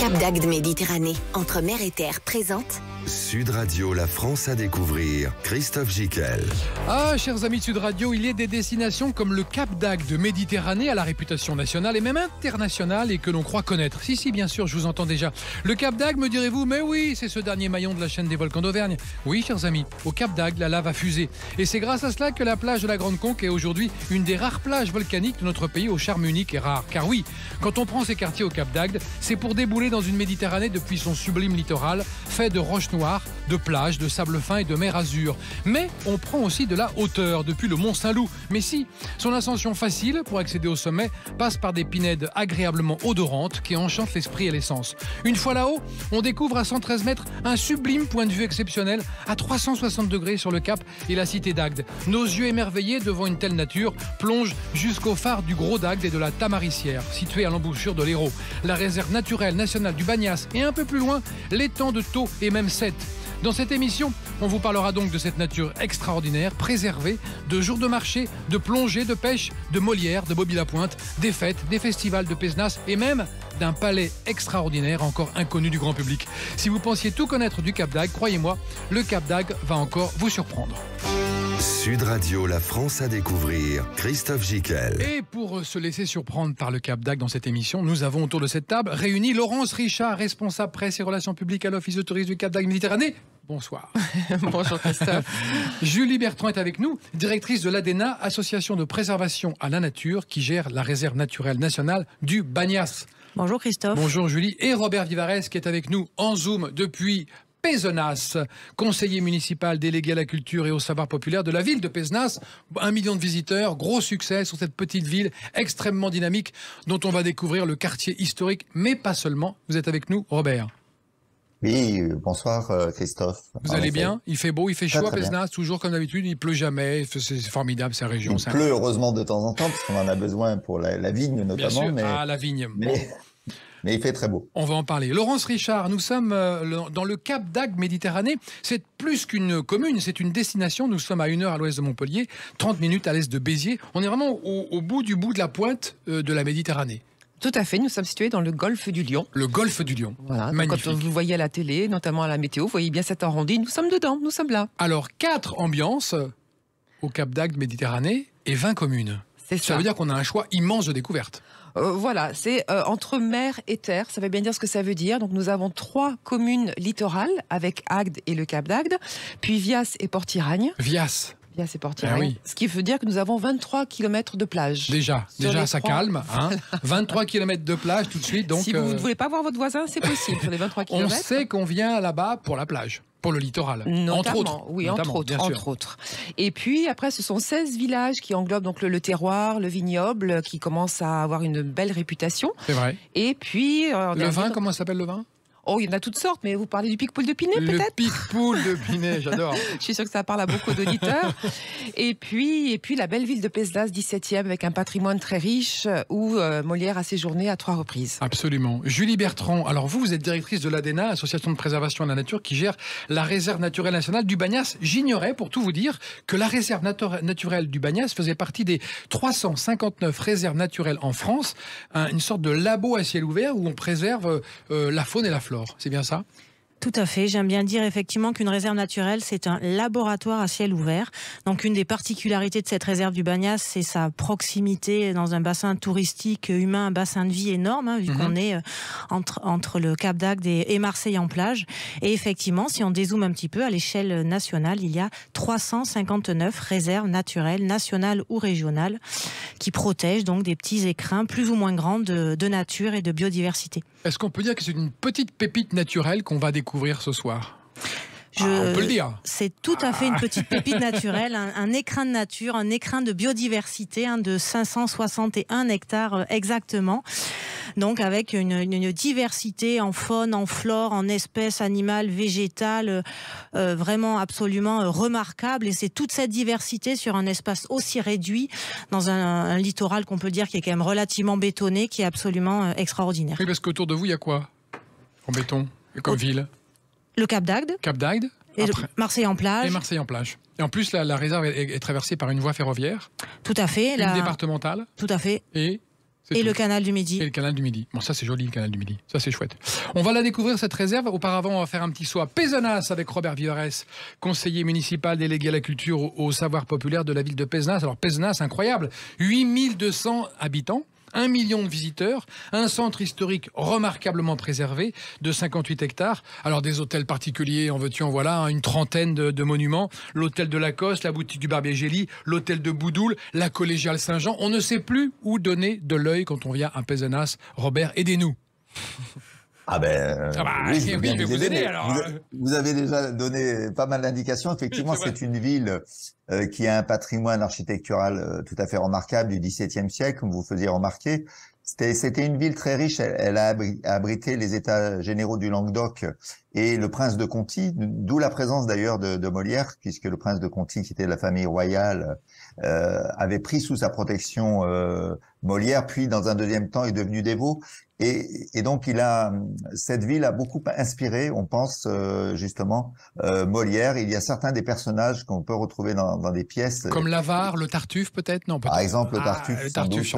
Cap d'Agde Méditerranée, entre mer et terre, présente Sud Radio, la France à découvrir. Christophe Gicquel. Ah, chers amis de Sud Radio, il y a des destinations comme le Cap d'Agde Méditerranée à la réputation nationale et même internationale et que l'on croit connaître. Si, bien sûr, je vous entends déjà. Le Cap d'Agde, me direz-vous, mais oui, c'est ce dernier maillon de la chaîne des volcans d'Auvergne. Oui, chers amis, au Cap d'Agde, la lave a fusé. Et c'est grâce à cela que la plage de la Grande Conque est aujourd'hui une des rares plages volcaniques de notre pays au charme unique et rare. Car oui, quand on prend ces quartiers au Cap d'Agde, c'est pour débouler dans une Méditerranée depuis son sublime littoral, fait de roches noires, de plages, de sable fin et de mer azur. Mais on prend aussi de la hauteur depuis le Mont Saint-Loup. Mais si, son ascension facile pour accéder au sommet passe par des pinèdes agréablement odorantes qui enchantent l'esprit et l'essence. Une fois là-haut, on découvre à 113 mètres un sublime point de vue exceptionnel à 360 degrés sur le Cap et la cité d'Agde. Nos yeux émerveillés devant une telle nature plongent jusqu'au phare du Gros d'Agde et de la Tamaricière, situé à l'embouchure de l'Hérault, la réserve naturelle nationale du Bagnas et un peu plus loin, l'étang de Thau et même Sète. Dans cette émission, on vous parlera donc de cette nature extraordinaire, préservée, de jours de marché, de plongée, de pêche, de Molière, de Bobby Lapointe, des fêtes, des festivals de Pézenas et même d'un palais extraordinaire encore inconnu du grand public. Si vous pensiez tout connaître du Cap d'Agde, croyez-moi, le Cap d'Agde va encore vous surprendre. Sud Radio, la France à découvrir. Christophe Gicquel. Et pour se laisser surprendre par le Cap d'Agde dans cette émission, nous avons autour de cette table réuni Laurence Richard, responsable presse et relations publiques à l'Office de tourisme du Cap d'Agde Méditerranée. Bonsoir. Bonjour Christophe. Julie Bertrand est avec nous, directrice de l'ADENA, association de préservation à la nature qui gère la réserve naturelle nationale du Bagnas. Bonjour Christophe. Bonjour Julie. Et Robert Vivarès qui est avec nous en Zoom depuis Pézenas, conseiller municipal délégué à la culture et au savoir populaire de la ville de Pézenas. 1 million de visiteurs, gros succès sur cette petite ville extrêmement dynamique dont on va découvrir le quartier historique, mais pas seulement. Vous êtes avec nous, Robert. Oui, bonsoir Christophe. Vous allez bien? Il fait beau, il fait chaud à Pézenas, toujours comme d'habitude, il pleut jamais, c'est formidable, c'est la région. Il pleut heureusement de temps en temps, parce qu'on en a besoin pour la vigne notamment. Bien sûr, mais, la vigne. Mais il fait très beau. On va en parler. Laurence Richard, nous sommes dans le Cap d'Agde Méditerranée. C'est plus qu'une commune, c'est une destination. Nous sommes à 1 heure à l'ouest de Montpellier, 30 minutes à l'est de Béziers. On est vraiment au bout de la pointe de la Méditerranée. Tout à fait, nous sommes situés dans le golfe du Lion. Le golfe du Lion, voilà, magnifique. Quand vous le voyez à la télé, notamment à la météo, vous voyez bien cet arrondi, nous sommes dedans, nous sommes là. Alors, 4 ambiances au Cap d'Agde Méditerranée et 20 communes. C'est ça. Ça veut dire qu'on a un choix immense de découvertes. Voilà, c'est entre mer et terre, ça veut bien dire ce que ça veut dire. Donc nous avons 3 communes littorales avec Agde et le Cap d'Agde, puis Vias et Port-Iragne. Vias et Port-Iragne. oui. Ce qui veut dire que nous avons 23 km de plage. Déjà ça calme. Hein. 23 km de plage tout de suite. Donc, si vous ne voulez pas voir votre voisin, c'est possible sur les 23 km. On sait qu'on vient là-bas pour la plage. Pour le littoral, notamment, entre autres. Oui, notamment, entre autres. Et puis après, ce sont 16 villages qui englobent donc le terroir, le vignoble, qui commence à avoir une belle réputation. C'est vrai. Et puis... le vin, comment s'appelle le vin ? Oh, il y en a toutes sortes, mais vous parlez du Picpoul de Pinet, peut-être ? Le Picpoul de Pinet, j'adore. Je suis sûre que ça parle à beaucoup d'auditeurs. Et puis la belle ville de Pézenas, 17e, avec un patrimoine très riche, où Molière a séjourné à 3 reprises. Absolument. Julie Bertrand, alors vous êtes directrice de l'ADENA, Association de préservation de la nature, qui gère la réserve naturelle nationale du Bagnas. J'ignorais, pour tout vous dire, que la réserve naturelle du Bagnas faisait partie des 359 réserves naturelles en France, une sorte de labo à ciel ouvert où on préserve la faune et la flore. C'est bien ça ? Tout à fait. J'aime bien dire effectivement qu'une réserve naturelle, c'est un laboratoire à ciel ouvert. Donc une des particularités de cette réserve du Bagnas, c'est sa proximité dans un bassin touristique humain, un bassin de vie énorme, vu qu'on est entre le Cap d'Agde et Marseille en plage. Et effectivement, si on dézoome un petit peu, à l'échelle nationale, il y a 359 réserves naturelles, nationales ou régionales, qui protègent donc des petits écrins plus ou moins grands de nature et de biodiversité. Est-ce qu'on peut dire que c'est une petite pépite naturelle qu'on va découvrir ce soir ? On peut le dire. C'est tout à fait une petite pépite naturelle, un écrin de nature, un écrin de biodiversité de 561 hectares exactement. Donc avec une diversité en faune, en flore, en espèces animales, végétales, vraiment absolument remarquable. Et c'est toute cette diversité sur un espace aussi réduit, dans un littoral qu'on peut dire qui est quand même relativement bétonné, qui est absolument extraordinaire. Oui, parce qu'autour de vous, il y a quoi en béton, comme ville ? Le Cap d'Agde. Cap d'Agde. Et Marseille en plage. Et Marseille en plage. Et en plus, la réserve est traversée par une voie ferroviaire. Tout à fait. Une départementale. Tout à fait. Et Et le canal du Midi. Et le canal du Midi. Bon, ça c'est joli, le canal du Midi. Ça c'est chouette. On va la découvrir, cette réserve. Auparavant, on va faire un petit saut à Pézenas avec Robert Viverès, conseiller municipal délégué à la culture, au savoir populaire de la ville de Pézenas. Alors Pézenas, incroyable, 8200 habitants. 1 million de visiteurs, un centre historique remarquablement préservé de 58 hectares. Alors des hôtels particuliers, en veux-tu, en voilà, une trentaine de monuments. L'hôtel de Lacoste, la boutique du Barbier Gély, l'hôtel de Boudoul, la collégiale Saint-Jean. On ne sait plus où donner de l'œil quand on vient à Pézenas. Robert, aidez-nous. Vous avez déjà donné pas mal d'indications. Effectivement, c'est une ville qui a un patrimoine architectural tout à fait remarquable du XVIIe siècle, comme vous faisiez remarquer. C'était une ville très riche. Elle a abrité les États généraux du Languedoc et le prince de Conti, d'où la présence d'ailleurs de Molière, puisque le prince de Conti, qui était de la famille royale, avait pris sous sa protection Molière, puis dans un deuxième temps est devenu dévot. Et donc cette ville a beaucoup inspiré, on pense justement, Molière. Il y a certains des personnages qu'on peut retrouver dans des pièces. Comme l'Avare, le Tartuffe peut-être, non peut-être. Par exemple, le Tartuffe, sans doute.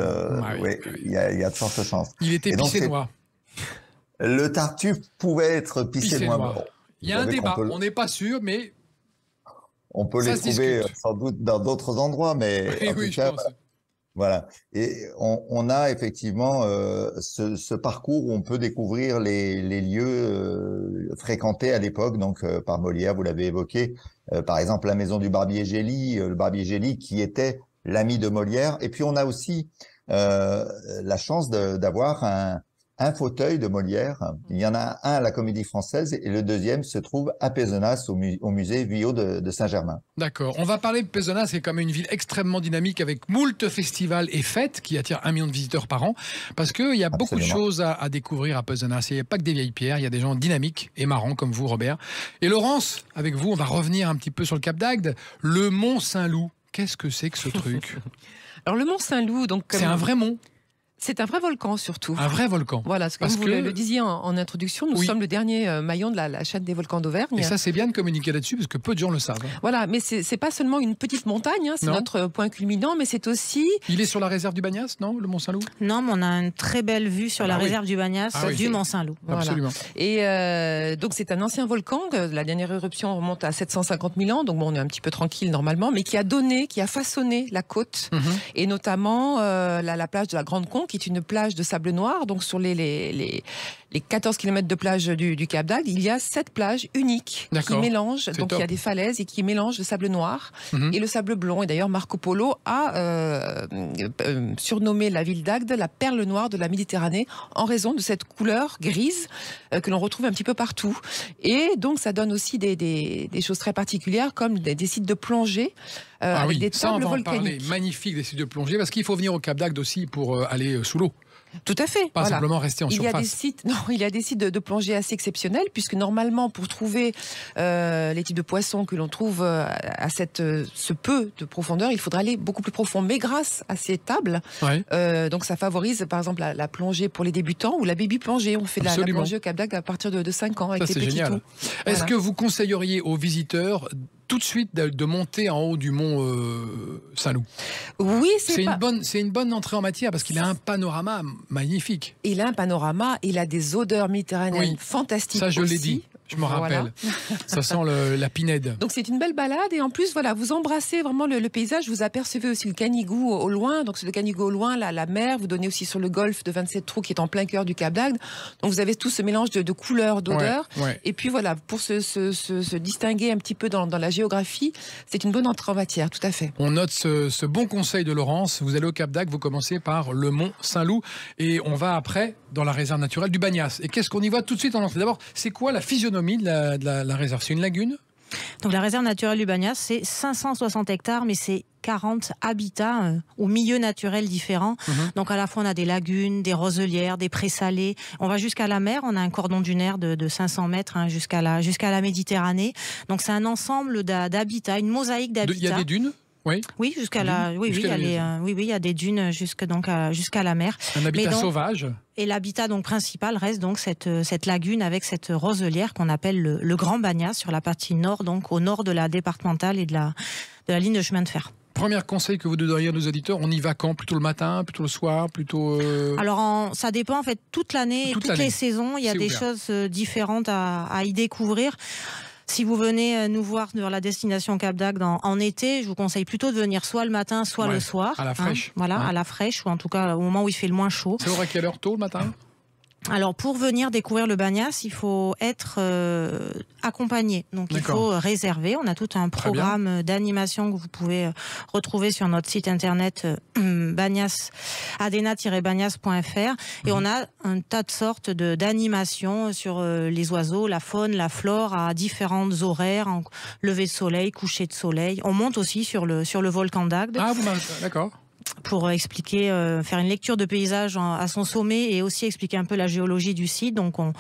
Oui, il y a de fortes chances. Il était pissénois. Le Tartuffe pouvait être pissénois. Bon, il y a un débat, on n'est pas sûr, mais on peut les trouver sans doute dans d'autres endroits, mais en tout cas, voilà. Et on a effectivement ce parcours où on peut découvrir les lieux fréquentés à l'époque, donc par Molière, vous l'avez évoqué, par exemple la maison du Barbier Gély, le Barbier Gély qui était l'ami de Molière. Et puis on a aussi la chance d'avoir un fauteuil de Molière. Il y en a un à la Comédie Française et le deuxième se trouve à Pézenas, au musée Vuillot de Saint-Germain. D'accord. On va parler de Pézenas, c'est quand même une ville extrêmement dynamique avec moult festivals et fêtes qui attirent 1 million de visiteurs par an. Parce qu'il y a beaucoup de choses à découvrir à Pézenas. Il n'y a pas que des vieilles pierres, il y a des gens dynamiques et marrants comme vous, Robert. Et Laurence, avec vous, on va revenir un petit peu sur le Cap d'Agde. Le Mont Saint-Loup, qu'est-ce que c'est que ce truc? Alors le Mont Saint-Loup, donc c'est un vrai mont. C'est un vrai volcan surtout. Un vrai volcan. Voilà, comme vous le disiez en introduction, nous sommes le dernier maillon de la chaîne des volcans d'Auvergne. Et ça, c'est bien de communiquer là-dessus parce que peu de gens le savent. Voilà, mais c'est pas seulement une petite montagne, c'est notre point culminant, mais c'est aussi... Il est sur la réserve du Bagnas, non, le Mont Saint-Loup? Non, mais on a une très belle vue sur la réserve du Bagnas, du Mont Saint-Loup. Voilà. Absolument. Et donc c'est un ancien volcan, la dernière éruption remonte à 750 000 ans, donc bon, on est un petit peu tranquille normalement, mais qui a façonné la côte, et notamment la plage de la Grande Conque, qui est une plage de sable noir. Donc sur les 14 km de plage du Cap d'Agde, il y a 7 plages uniques qui mélangent. Donc il y a des falaises et qui mélangent le sable noir et le sable blond. Et d'ailleurs Marco Polo a surnommé la ville d'Agde la perle noire de la Méditerranée en raison de cette couleur grise que l'on retrouve un petit peu partout. Et donc ça donne aussi des choses très particulières comme des sites de plongée avec des tables volcaniques. Magnifique, des sites de plongée, parce qu'il faut venir au Cap d'Agde aussi pour aller sous l'eau. Tout à fait. Pas simplement rester en surface. Il y a des sites de plongée assez exceptionnels, puisque normalement, pour trouver les types de poissons que l'on trouve à ce peu de profondeur, il faudrait aller beaucoup plus profond. Mais grâce à ces tables, donc ça favorise par exemple la plongée pour les débutants ou la baby plongée. On fait de la plongée au Cap d'Agde à partir de 5 ans avec les petits tout. Est-ce que vous conseilleriez aux visiteurs tout de suite de monter en haut du mont Saint-Loup? Oui, c'est une bonne entrée en matière parce qu'il a un panorama magnifique. Il a un panorama, il a des odeurs méditerranéennes fantastiques. Ça, je l'ai dit. Je me rappelle. Ça sent la pinède. Donc c'est une belle balade et en plus voilà, vous embrassez vraiment le paysage. Vous apercevez aussi le Canigou au loin. Donc c'est le Canigou au loin, la mer. Vous donnez aussi sur le golfe de 27 trous qui est en plein cœur du Cap d'Agde. Donc vous avez tout ce mélange de couleurs, d'odeurs. Et puis voilà, pour se distinguer un petit peu dans la géographie, c'est une bonne entrée en matière, tout à fait. On note ce bon conseil de Laurence. Vous allez au Cap d'Agde, vous commencez par le Mont Saint-Loup et on va après dans la réserve naturelle du Bagnas. Et qu'est-ce qu'on y voit tout de suite en entrée? D'abord, c'est quoi la physionomie de la réserve? C'est une lagune? Donc la réserve naturelle du Bagnas, c'est 560 hectares, mais c'est 40 habitats au milieu naturel différents. Donc à la fois on a des lagunes, des roselières, des prés salés. On va jusqu'à la mer, on a un cordon dunaire de 500 mètres jusqu'à la Méditerranée. Donc c'est un ensemble d'habitats, une mosaïque d'habitats. Il y a des dunes? Oui, jusqu'à la. Oui, il y a des dunes jusqu'à la mer. Un habitat sauvage. Et l'habitat donc principal reste donc cette lagune avec cette roselière qu'on appelle le Grand Bagnas sur la partie nord, donc au nord de la départementale et de la ligne de chemin de fer. Premier conseil que vous donneriez à nos auditeurs, on y va quand? Plutôt le matin, plutôt le soir, plutôt... Alors, ça dépend en fait toute l'année et toutes les saisons. Il y a des choses différentes à y découvrir. Si vous venez nous voir dans la destination Cap d'Agde en été, je vous conseille plutôt de venir soit le matin, soit le soir. À la fraîche. Voilà, à la fraîche, ou en tout cas au moment où il fait le moins chaud. Ça aura quelle heure tôt le matin? Alors, pour venir découvrir le Banias, il faut être accompagné. Donc, il faut réserver. On a tout un programme d'animation que vous pouvez retrouver sur notre site internet adena-banias.fr. Et on a un tas de sortes d'animations sur les oiseaux, la faune, la flore, à différentes horaires, en lever de soleil, coucher de soleil. On monte aussi sur le volcan d'Agde. Ah, vous m'avez... D'accord. Pour expliquer, faire une lecture de paysage à son sommet et aussi expliquer un peu la géologie du site. Donc on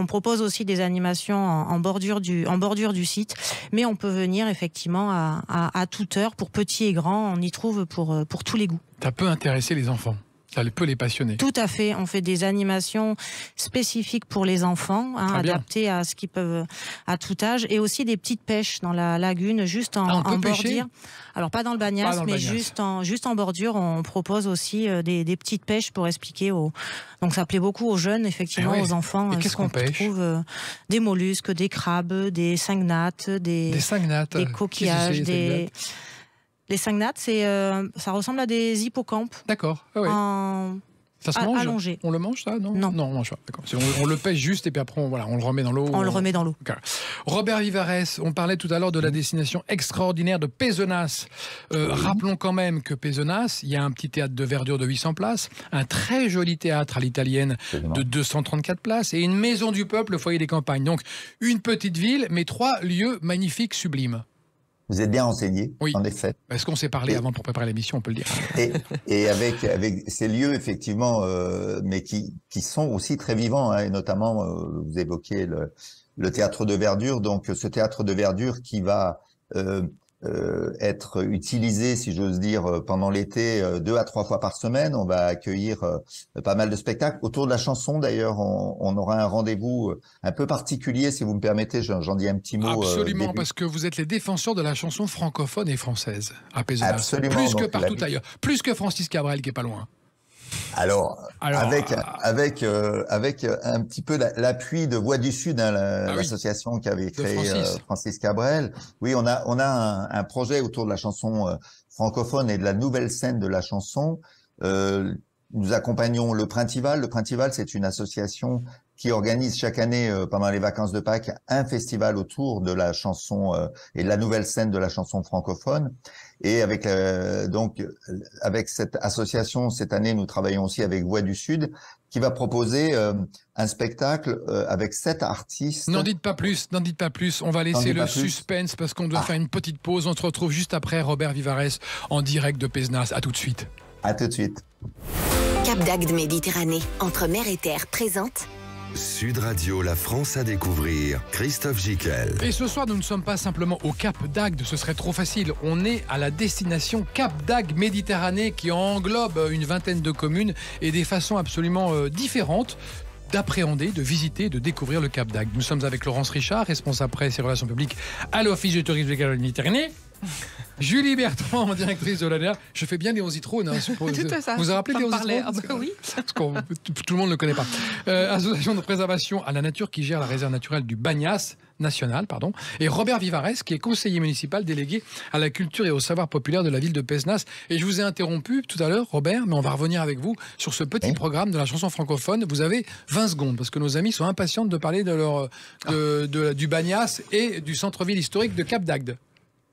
propose aussi des animations en bordure du site, mais on peut venir effectivement à toute heure, pour petits et grands. On y trouve pour tous les goûts. Ça peut intéresser les enfants. Ça peut les passionner. Tout à fait. On fait des animations spécifiques pour les enfants, adaptées à ce qu'ils peuvent à tout âge, et aussi des petites pêches dans la lagune, juste en bordure. Alors pas dans le Banias, mais juste en bordure. On propose aussi des petites pêches pour expliquer donc ça plaît beaucoup aux jeunes, effectivement, aux enfants. Et qu'est-ce qu'on pêche? Trouve des mollusques, des crabes, des cyngnates, des coquillages, Les cyngnates, ça ressemble à des hippocampes. D'accord. Ah ouais. Ça se mange allongé. On le mange, ça? Non, on mange pas. D'accord. On le pêche juste et puis après, on le remet dans l'eau. On le remet dans l'eau. Okay. Robert Vivarès, on parlait tout à l'heure de la destination extraordinaire de Pézenas. Rappelons quand même que Pézenas, il y a un petit théâtre de verdure de 800 places, un très joli théâtre à l'italienne de 234 places et une maison du peuple, le foyer des campagnes. Donc, une petite ville, mais 3 lieux magnifiques, sublimes. Vous êtes bien renseigné, en effet. Est-ce qu'on s'est parlé avant pour préparer l'émission, on peut le dire. Et avec ces lieux, effectivement, mais qui sont aussi très vivants, et notamment, vous évoquiez le théâtre de verdure, donc ce théâtre de verdure qui va être utilisé, si j'ose dire, pendant l'été 2 à 3 fois par semaine. On va accueillir pas mal de spectacles. Autour de la chanson, d'ailleurs, on aura un rendez-vous un peu particulier, si vous me permettez, j'en dis un petit mot. Absolument, parce que vous êtes les défenseurs de la chanson francophone et française à Pézenas. Absolument. Plus que partout ailleurs. Plus que Francis Cabrel, qui est pas loin. Alors avec un petit peu l'appui de Voix du Sud, l'association qu'avait créé Francis Cabrel. Oui, on a un projet autour de la chanson francophone et de la nouvelle scène de la chanson. Nous accompagnons le Printival. Le Printival, c'est une association qui organise chaque année, pendant les vacances de Pâques, un festival autour de la chanson et de la nouvelle scène de la chanson francophone. Et avec cette association, cette année, nous travaillons aussi avec Voix du Sud, qui va proposer un spectacle avec 7 artistes. N'en dites pas plus, on va laisser le suspense parce qu'on doit faire une petite pause. On se retrouve juste après Robert Vivarès en direct de Pézenas. À tout de suite. À tout de suite. Cap d'Agde Méditerranée, entre mer et terre, présente Sud Radio, la France à découvrir, Christophe Gickel. Et ce soir, nous ne sommes pas simplement au Cap d'Agde, ce serait trop facile. On est à la destination Cap d'Agde Méditerranée qui englobe une vingtaine de communes et des façons absolument différentes d'appréhender, de visiter, de découvrir le Cap d'Agde. Nous sommes avec Laurence Richard, responsable presse et relations publiques à l'Office du tourisme de la Méditerranée. Julie Bertrand, directrice de l'ADEA. Je fais bien Léon Zitrone. Tout à ça. Vous vous rappelez Léon Zitrone? Oui. Parce que tout le monde ne le connaît pas. Association de préservation à la nature qui gère la réserve naturelle du Banias national, pardon. Et Robert Vivarès, qui est conseiller municipal délégué à la culture et au savoir populaire de la ville de Pézenas. Et je vous ai interrompu tout à l'heure, Robert, mais on va revenir avec vous sur ce petit programme de la chanson francophone. Vous avez 20 secondes, parce que nos amis sont impatients de parler du Banias et du centre-ville historique de Cap d'Agde.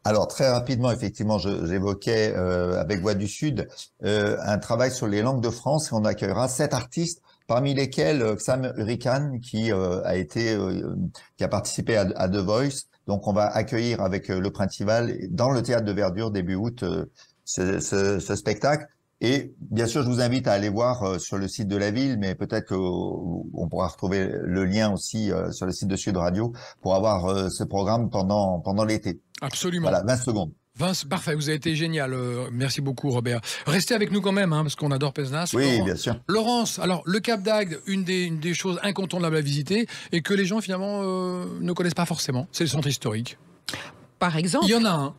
Alors, très rapidement, effectivement, j'évoquais avec Voix du Sud un travail sur les langues de France et on accueillera 7 artistes, parmi lesquels Xam Hurricane qui a participé à The Voice. Donc, on va accueillir avec le Printival dans le théâtre de verdure début août ce spectacle. Et bien sûr, je vous invite à aller voir sur le site de la ville, mais peut-être qu'on pourra retrouver le lien aussi sur le site de Sud Radio pour avoir ce programme pendant l'été. Absolument. Voilà, 20 secondes. Parfait, vous avez été génial. Merci beaucoup, Robert. Restez avec nous quand même, parce qu'on adore Pézenas. Oui, bien sûr. Laurence, alors le Cap d'Agde, une des choses incontournables à visiter et que les gens finalement ne connaissent pas forcément, c'est le centre historique. Par exemple. Il y en a un.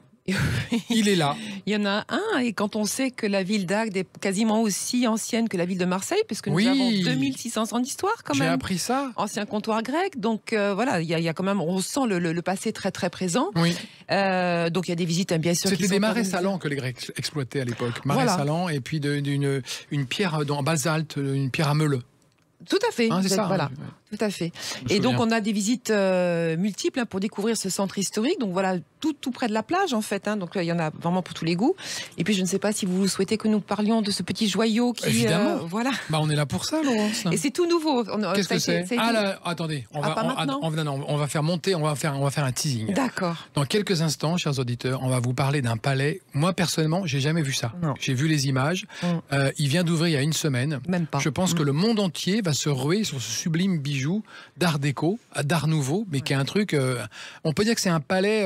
Il est là. Il y en a un, et quand on sait que la ville d'Agde est quasiment aussi ancienne que la ville de Marseille, puisque nous avons 2600 ans d'histoire quand même. J'ai appris ça. Ancien comptoir grec, donc voilà, il y a quand même, on sent le passé très très présent. Oui. Donc il y a des visites, bien sûr. C'était des marais salants que les Grecs exploitaient à l'époque. Marais salants, et puis une pierre en basalte, une pierre à meule. Tout à fait. C'est ça. Voilà. Tout à fait. Et donc on a des visites multiples pour découvrir ce centre historique. Donc voilà, tout près de la plage en fait. Donc il y en a vraiment pour tous les goûts. Et puis je ne sais pas si vous souhaitez que nous parlions de ce petit joyau qui. Évidemment. Voilà. On est là pour ça, Laurence. Et c'est tout nouveau. Qu'est-ce que c'est ? Attendez, on va faire monter, on va faire un teasing. D'accord. Dans quelques instants, chers auditeurs, on va vous parler d'un palais. Moi personnellement, j'ai jamais vu ça. Non. J'ai vu les images. Il vient d'ouvrir il y a une semaine. Même pas. Je pense que le monde entier va se ruer sur ce sublime bijou d'art déco, d'art nouveau, mais qui est un truc. On peut dire que c'est un palais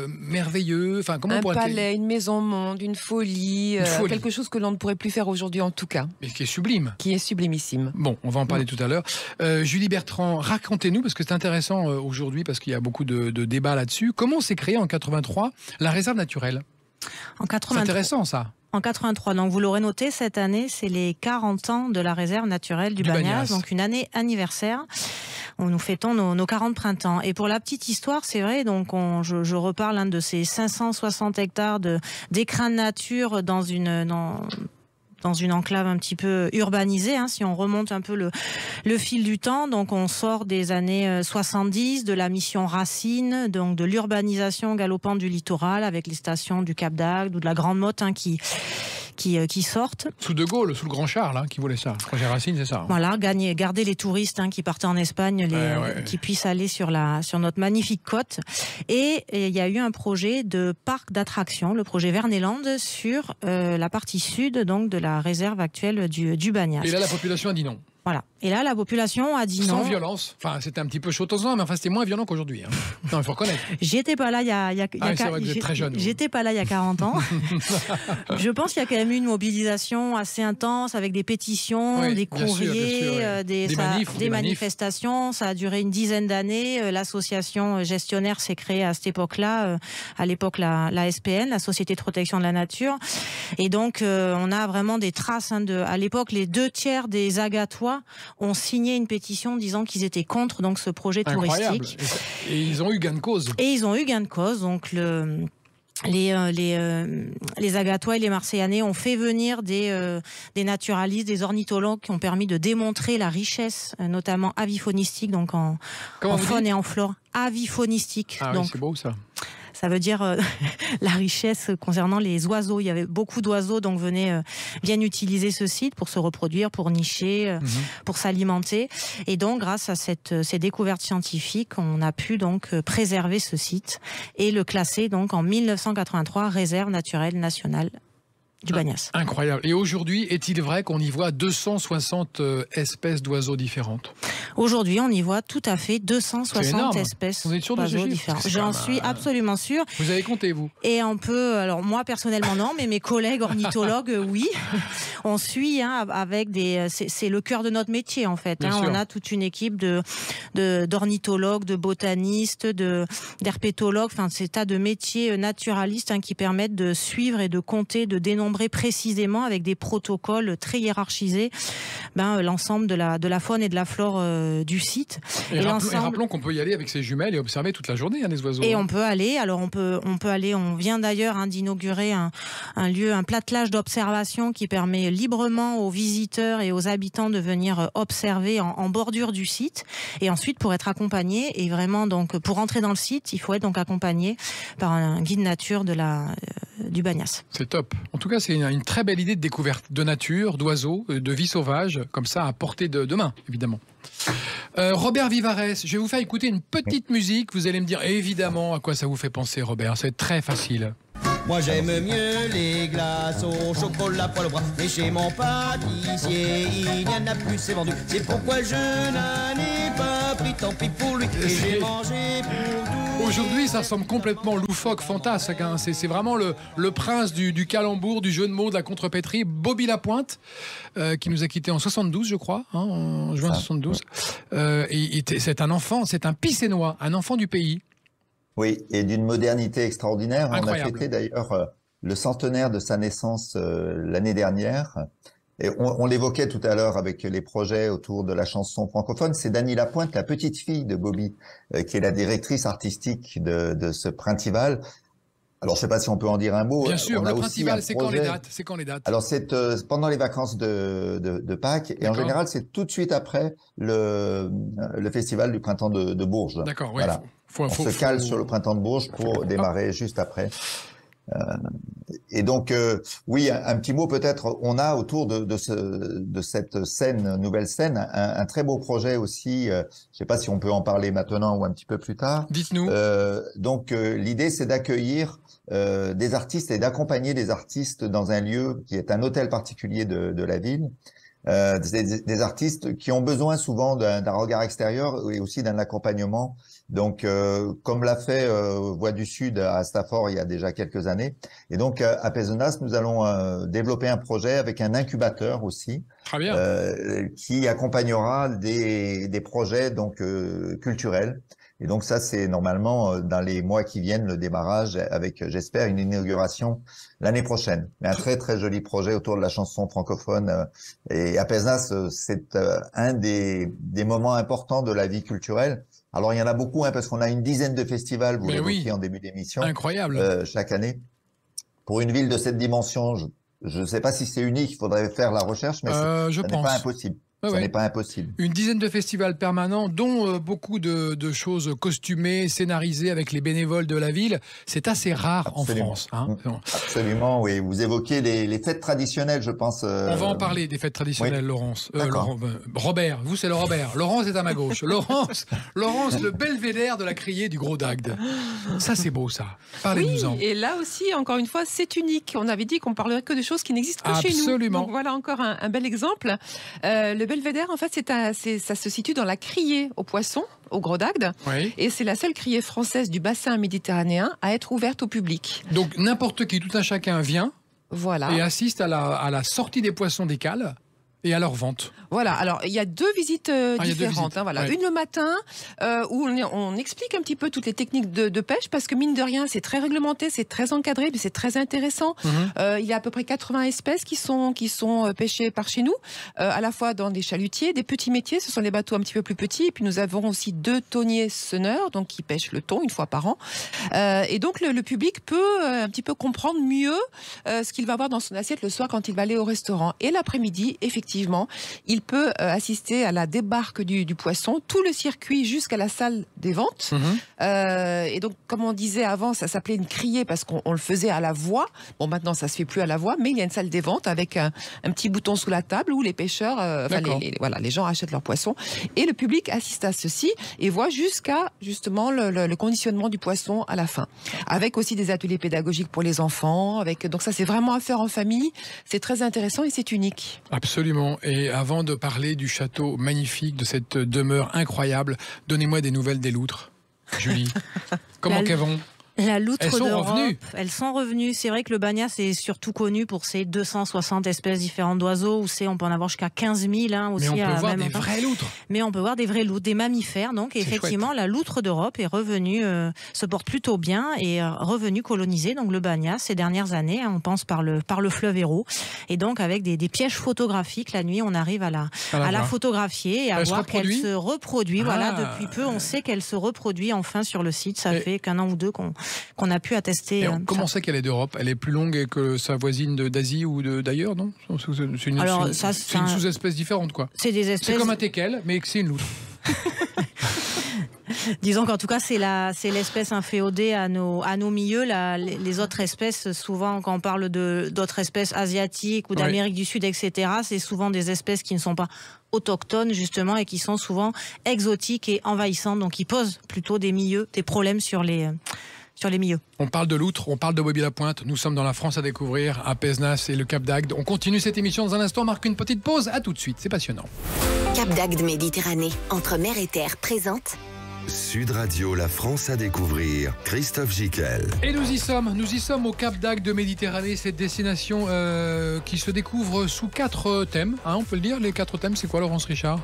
merveilleux. Enfin, comment un palais, une maison monde, une folie. Quelque chose que l'on ne pourrait plus faire aujourd'hui en tout cas. Mais qui est sublime. Qui est sublimissime. Bon, on va en parler tout à l'heure. Julie Bertrand, racontez-nous, parce que c'est intéressant aujourd'hui, parce qu'il y a beaucoup de débats là-dessus. Comment s'est créée en 83 la réserve naturelle ? C'est intéressant ça. En 83, donc vous l'aurez noté, cette année, c'est les 40 ans de la réserve naturelle du Bagnas, donc une année anniversaire. Nous fêtons nos 40 printemps. Et pour la petite histoire, c'est vrai, donc je reparle de ces 560 hectares d'écrin de nature dans une enclave un petit peu urbanisée, si on remonte un peu le fil du temps. Donc on sort des années 70, de la mission Racine, donc de l'urbanisation galopante du littoral avec les stations du Cap d'Agde ou de la Grande Motte qui sortent. Sous De Gaulle, sous le Grand Charles, qui voulait ça. Projet Racine, c'est ça. Voilà, garder les touristes qui partaient en Espagne, qui puissent aller sur notre magnifique côte. Et il y a eu un projet de parc d'attractions, le projet Verneland, sur la partie sud donc de la réserve actuelle du Bagnas. Et là, la population a dit non. Voilà. Et là, la population a dit non. Sans violence. Enfin, c'était un petit peu chaud aux ans, mais c'était moins violent qu'aujourd'hui. Non, il faut reconnaître. J'étais pas là il y a c'est vrai que vous êtes très jeune. J'étais pas là il y a 40 ans. Je pense qu'il y a quand même eu une mobilisation assez intense avec des pétitions, des courriers, des manifestations. Ça a duré une dizaine d'années. L'association gestionnaire s'est créée à cette époque-là. À l'époque, la SPN, la Société de protection de la nature. Et donc, on a vraiment des traces. À l'époque, les 2/3 des Agatois ont signé une pétition disant qu'ils étaient contre donc ce projet touristique. Et ils ont eu gain de cause. Donc les Agatois et les Marseillanais ont fait venir des naturalistes, des ornithologues qui ont permis de démontrer la richesse, notamment aviphonistique, donc en faune et en flore. Aviphonistique. Oui, c'est beau ça. Ça veut dire la richesse concernant les oiseaux. Il y avait beaucoup d'oiseaux, donc venaient bien utiliser ce site pour se reproduire, pour nicher, pour s'alimenter. Et donc, grâce à ces découvertes scientifiques, on a pu donc préserver ce site et le classer donc en 1983 réserve naturelle nationale du Bagnas. Incroyable. Et aujourd'hui, est-il vrai qu'on y voit 260 espèces d'oiseaux différentes ? Aujourd'hui, on y voit tout à fait 260 espèces d'oiseaux différentes. J'en suis absolument sûre. Vous avez compté, vous ? Et alors moi personnellement non, mais mes collègues ornithologues, oui. On suit avec c'est le cœur de notre métier en fait. On a toute une équipe d'ornithologues, de botanistes, d'herpétologues, enfin c'est tas de métiers naturalistes qui permettent de suivre et de compter, de dénombrer précisément avec des protocoles très hiérarchisés l'ensemble de la faune et de la flore du site. Et rappelons qu'on peut y aller avec ses jumelles et observer toute la journée les oiseaux. Et on peut aller, on vient d'ailleurs d'inaugurer un lieu, un platelage d'observation qui permet librement aux visiteurs et aux habitants de venir observer en bordure du site. Et ensuite, pour être accompagné, et vraiment donc pour entrer dans le site, il faut être donc accompagné par un guide nature du Bagnas. C'est top. En tout cas, c'est une très belle idée de découverte de nature, d'oiseaux, de vie sauvage, comme ça à portée de main, évidemment. Robert Vivarès, je vais vous faire écouter une petite musique. Vous allez me dire évidemment à quoi ça vous fait penser, Robert. C'est très facile. Moi j'aime mieux les glaces au chocolat poil au bras. Mais chez mon pâtissier, il n'y en a plus, c'est vendu. C'est pourquoi je n'en ai pas pris, tant pis pour lui. Et j'ai mangé pour tout. Aujourd'hui, ça ressemble complètement loufoque, fantasque. C'est vraiment le prince du calembour, du jeu de mots, de la contrepétrie. Bobby Lapointe, qui nous a quittés en 72, je crois, en juin 72. Et c'est un enfant, c'est un Picénois, un enfant du pays. Oui, et d'une modernité extraordinaire. Incroyable. On a fêté d'ailleurs le centenaire de sa naissance l'année dernière. Et on l'évoquait tout à l'heure avec les projets autour de la chanson francophone. C'est Dany Lapointe, la petite fille de Bobby, qui est la directrice artistique de ce Printival. Alors, je ne sais pas si on peut en dire un mot. Bien sûr, on a le aussi Printival, un c'est quand les projet. dates? C'est quand les dates? Alors, c'est pendant les vacances de Pâques. Et en D'accord. général, c'est tout de suite après le festival du printemps de Bourges. D'accord, oui. Voilà. On se cale sur le printemps de Bourges pour démarrer juste après. Et donc, oui, un petit mot peut-être. On a autour de cette scène, nouvelle scène, un très beau projet aussi. Je ne sais pas si on peut en parler maintenant ou un petit peu plus tard. Dites-nous. Donc, l'idée, c'est d'accueillir des artistes et d'accompagner des artistes dans un lieu qui est un hôtel particulier de la ville. Des artistes qui ont besoin souvent d'un regard extérieur et aussi d'un accompagnement. Donc, comme l'a fait Voix du Sud à Stafford il y a déjà quelques années. Et donc, à Pézenas, nous allons développer un projet avec un incubateur aussi, Très bien. qui accompagnera des projets donc culturels. Et donc ça, c'est normalement dans les mois qui viennent le démarrage avec, j'espère, une inauguration l'année prochaine. Mais un très très joli projet autour de la chanson francophone. Et à Pézenas, c'est un des moments importants de la vie culturelle. Alors il y en a beaucoup, parce qu'on a une dizaine de festivals, vous l'évoquiez en début d'émission, incroyable, chaque année. Pour une ville de cette dimension, je ne sais pas si c'est unique, il faudrait faire la recherche, mais ça n'est pas impossible. Ça n'est pas impossible. Une dizaine de festivals permanents, dont beaucoup de choses costumées, scénarisées avec les bénévoles de la ville. C'est assez rare en France. Hein. Absolument, oui. Vous évoquez les fêtes traditionnelles, je pense. On va en parler des fêtes traditionnelles, Laurence. Robert, vous c'est le Robert. Laurence est à ma gauche. Laurence, le belvédère de la criée du Gros Dagde. Ça, c'est beau, ça. Parlez-nous-en. Oui, et là aussi, encore une fois, c'est unique. On avait dit qu'on parlerait que de choses qui n'existent que chez nous. Absolument. Donc voilà encore un bel exemple. Le belvédère, en fait, ça se situe dans la criée aux poissons, au Gros Dagde. Oui. Et c'est la seule criée française du bassin méditerranéen à être ouverte au public. Donc n'importe qui, tout un chacun vient et assiste à la sortie des poissons des cales et à leur vente. Voilà, alors il y a deux visites différentes. Voilà. Une le matin, où on explique un petit peu toutes les techniques de pêche, parce que mine de rien, c'est très réglementé, c'est très encadré, mais c'est très intéressant. Il y a à peu près 80 espèces qui sont pêchées par chez nous, à la fois dans des chalutiers, des petits métiers, ce sont les bateaux un petit peu plus petits, et puis nous avons aussi 2 thoniers senneurs, donc qui pêchent le thon une fois par an. Et donc le public peut un petit peu comprendre mieux ce qu'il va avoir dans son assiette le soir quand il va aller au restaurant. Et l'après-midi, effectivement, il peut assister à la débarque du poisson, tout le circuit jusqu'à la salle des ventes. Et donc, comme on disait avant, ça s'appelait une criée parce qu'on le faisait à la voix. Bon, maintenant, ça se fait plus à la voix, mais il y a une salle des ventes avec un petit bouton sous la table où les pêcheurs, les gens achètent leurs poissons. Et le public assiste à ceci et voit jusqu'à, justement, le conditionnement du poisson à la fin. Avec aussi des ateliers pédagogiques pour les enfants. Donc ça, c'est vraiment à faire en famille. C'est très intéressant et c'est unique. Absolument. Et avant de parler du château magnifique, de cette demeure incroyable, donnez-moi des nouvelles des loutres, Julie. Comment qu'elles vont ? La loutre d'Europe, elles sont revenues. C'est vrai que le Bagnas est surtout connu pour ses 260 espèces différentes d'oiseaux, où on peut en avoir jusqu'à 15 000. Aussi, mais on peut voir des vraies loutres. Mais on peut voir des vraies loutres, des mammifères. Donc effectivement, chouette. La loutre d'Europe est revenue, se porte plutôt bien et revenue coloniser donc le Bagnas ces dernières années. On pense par le fleuve Hérault. Et donc avec des pièges photographiques, la nuit, on arrive à la photographier et à voir qu'elle se reproduit. Voilà, depuis peu, on sait qu'elle se reproduit enfin sur le site. Ça fait qu'un an ou deux qu'on a pu attester. Comment c'est qu'elle est d'Europe ? Elle est plus longue que sa voisine d'Asie ou d'ailleurs, non ? C'est une sous-espèce différente, quoi. C'est des espèces... C'est comme un teckel, mais que c'est une loutre. Disons qu'en tout cas, c'est l'espèce inféodée à nos milieux. Les autres espèces, souvent, quand on parle d'autres espèces asiatiques ou d'Amérique du Sud, etc., c'est souvent des espèces qui ne sont pas autochtones, justement, et qui sont souvent exotiques et envahissantes. Donc, qui posent plutôt des problèmes sur les milieux. On parle de loutre, on parle de Bobby Lapointe. Nous sommes dans la France à découvrir, à Pézenas et le Cap d'Agde. On continue cette émission dans un instant, on marque une petite pause. À tout de suite, c'est passionnant. Cap d'Agde Méditerranée, entre mer et terre, présente Sud Radio, la France à découvrir. Christophe Gicquel. Et nous y sommes au Cap d'Agde de Méditerranée, cette destination qui se découvre sous 4 thèmes. On peut le dire, les 4 thèmes, c'est quoi, Laurence Richard ?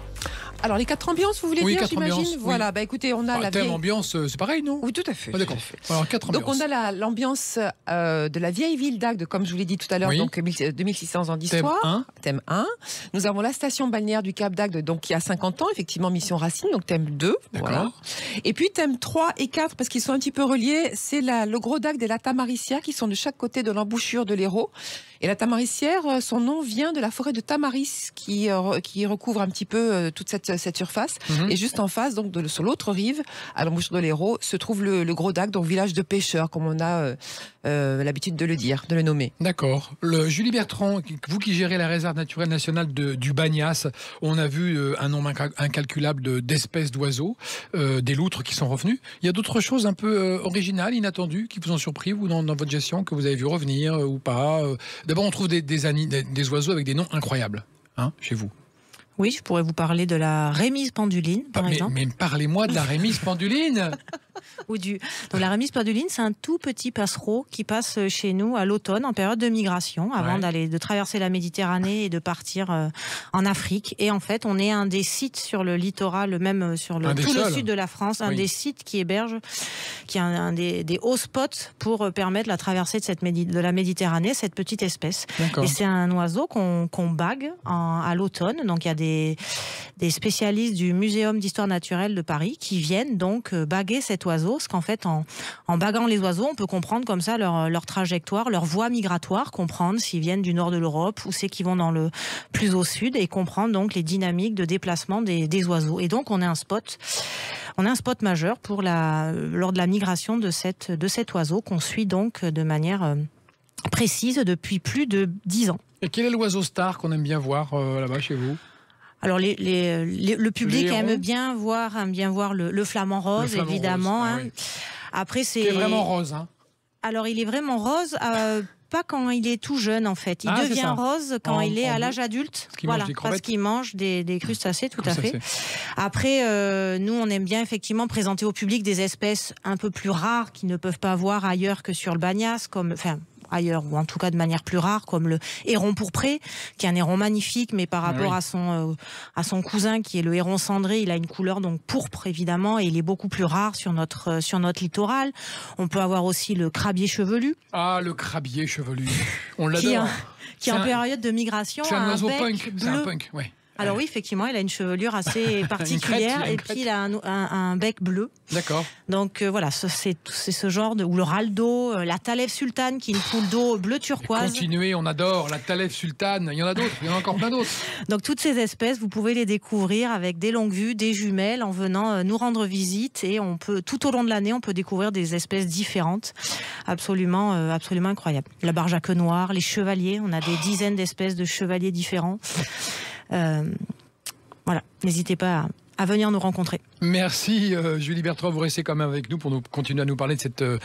Alors, les 4 ambiances, vous voulez Oui, dire, 4 j'imagine. ambiances, oui. Voilà, écoutez, on a la thème vieille... ambiance, c'est pareil, non? Oui, tout à fait. Ah, d'accord. Tout à fait. Alors, 4 ambiances. Donc on a l'ambiance de la vieille ville d'Agde, comme je vous l'ai dit tout à l'heure, Oui. donc 2600 ans d'histoire. Thème 1. Nous avons la station balnéaire du Cap d'Agde, donc qui a 50 ans, effectivement mission Racine, donc thème 2. Voilà. Et puis thème 3 et 4, parce qu'ils sont un petit peu reliés, c'est le Gros d'Agde et la Tamaricière qui sont de chaque côté de l'embouchure de l'Hérault. Et la Tamaricière, son nom vient de la forêt de Tamaris qui recouvre un petit peu toute cette surface. Et juste en face, donc sur l'autre rive, à l'embouchure de l'Hérault, se trouve le Gros d'Agde, donc village de pêcheurs, comme on a l'habitude de le dire, de le nommer. D'accord. Julie Bertrand, vous qui gérez la réserve naturelle nationale du Bagnas, on a vu un nombre incalculable d'espèces d'oiseaux, des loutres qui sont revenus. Il y a d'autres choses un peu originales, inattendues, qui vous ont surpris, vous, dans votre gestion, que vous avez vu revenir ou pas? D'abord, on trouve des oiseaux avec des noms incroyables, hein, chez vous. Oui, je pourrais vous parler de la rémise penduline, par exemple. Mais parlez-moi de la rémise penduline. Donc la rémise penduline, c'est un tout petit passereau qui passe chez nous à l'automne, en période de migration, avant de traverser la Méditerranée et de partir en Afrique. Et en fait, on est un des sites sur le littoral, même sur le sud de la France, un des sites qui héberge, qui est un des hauts spots pour permettre la traversée de la Méditerranée, cette petite espèce. Et c'est un oiseau qu'on bague à l'automne. Donc il y a des spécialistes du Muséum d'histoire naturelle de Paris qui viennent donc baguer cet oiseau, parce qu'en fait, en baguant les oiseaux, on peut comprendre comme ça leur trajectoire, leur voie migratoire, comprendre s'ils viennent du nord de l'Europe ou c'est qu'ils vont plus au sud, et comprendre donc les dynamiques de déplacement des oiseaux. Et donc, on a un spot majeur lors de la migration de cet oiseau qu'on suit donc de manière précise depuis plus de 10 ans. Et quel est l'oiseau star qu'on aime bien voir là-bas chez vous? Alors le public aime bien voir le flamant rose, évidemment. Rose. Ah, oui. Après c'est vraiment rose. Hein. Alors il est vraiment rose. Pas quand il est tout jeune, en fait. Il devient rose quand il est à l'âge adulte. Parce qu'il mange des crustacés, tout à fait. Après, nous, on aime bien effectivement présenter au public des espèces un peu plus rares qui ne peuvent pas voir ailleurs que sur le Bagnas, ailleurs, ou en tout cas de manière plus rare, comme le héron pourpré, qui est un héron magnifique, mais par rapport à son cousin, qui est le héron cendré, il a une couleur donc pourpre, évidemment, et il est beaucoup plus rare sur notre littoral. On peut avoir aussi le crabier chevelu. Ah, le crabier chevelu, on l'adore. Qui est en période de migration. C'est un oiseau punk, bleu. C'est un punk, ouais. Alors oui, effectivement, il a une chevelure assez particulière, puis il a un bec bleu. D'accord. Donc voilà, c'est ce genre ou le raldo, la Talef sultane, qui est une poule d'eau bleu turquoise. Continuez, on adore la Talef sultane. Il y en a d'autres, il y en a encore plein d'autres. Donc toutes ces espèces, vous pouvez les découvrir avec des longues vues, des jumelles, en venant nous rendre visite, et tout au long de l'année, on peut découvrir des espèces différentes, absolument incroyables. La barjaque noire, les chevaliers, on a des dizaines d'espèces de chevaliers différents. Voilà, n'hésitez pas à venir nous rencontrer. Merci Julie Bertrand, vous restez quand même avec nous pour continuer à nous parler de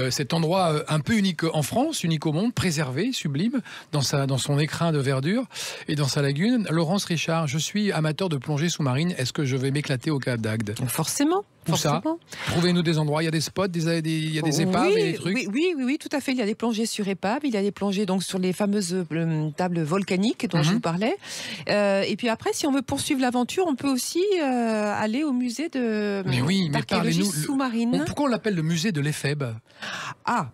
cet endroit un peu unique en France, unique au monde, préservé, sublime, dans son écrin de verdure et dans sa lagune. Laurence Richard, je suis amateur de plongée sous-marine, est-ce que je vais m'éclater au Cap d'Agde? Forcément. Où ça? Trouvez-nous des endroits, il y a des spots, il y a des épaves et des trucs. Oui, tout à fait. Il y a des plongées sur épaves, il y a des plongées donc sur les fameuses tables volcaniques dont je vous parlais. Et puis après, si on veut poursuivre l'aventure, on peut aussi aller au musée d'archéologie sous-marine. Pourquoi on l'appelle le musée de l'Éphèbe?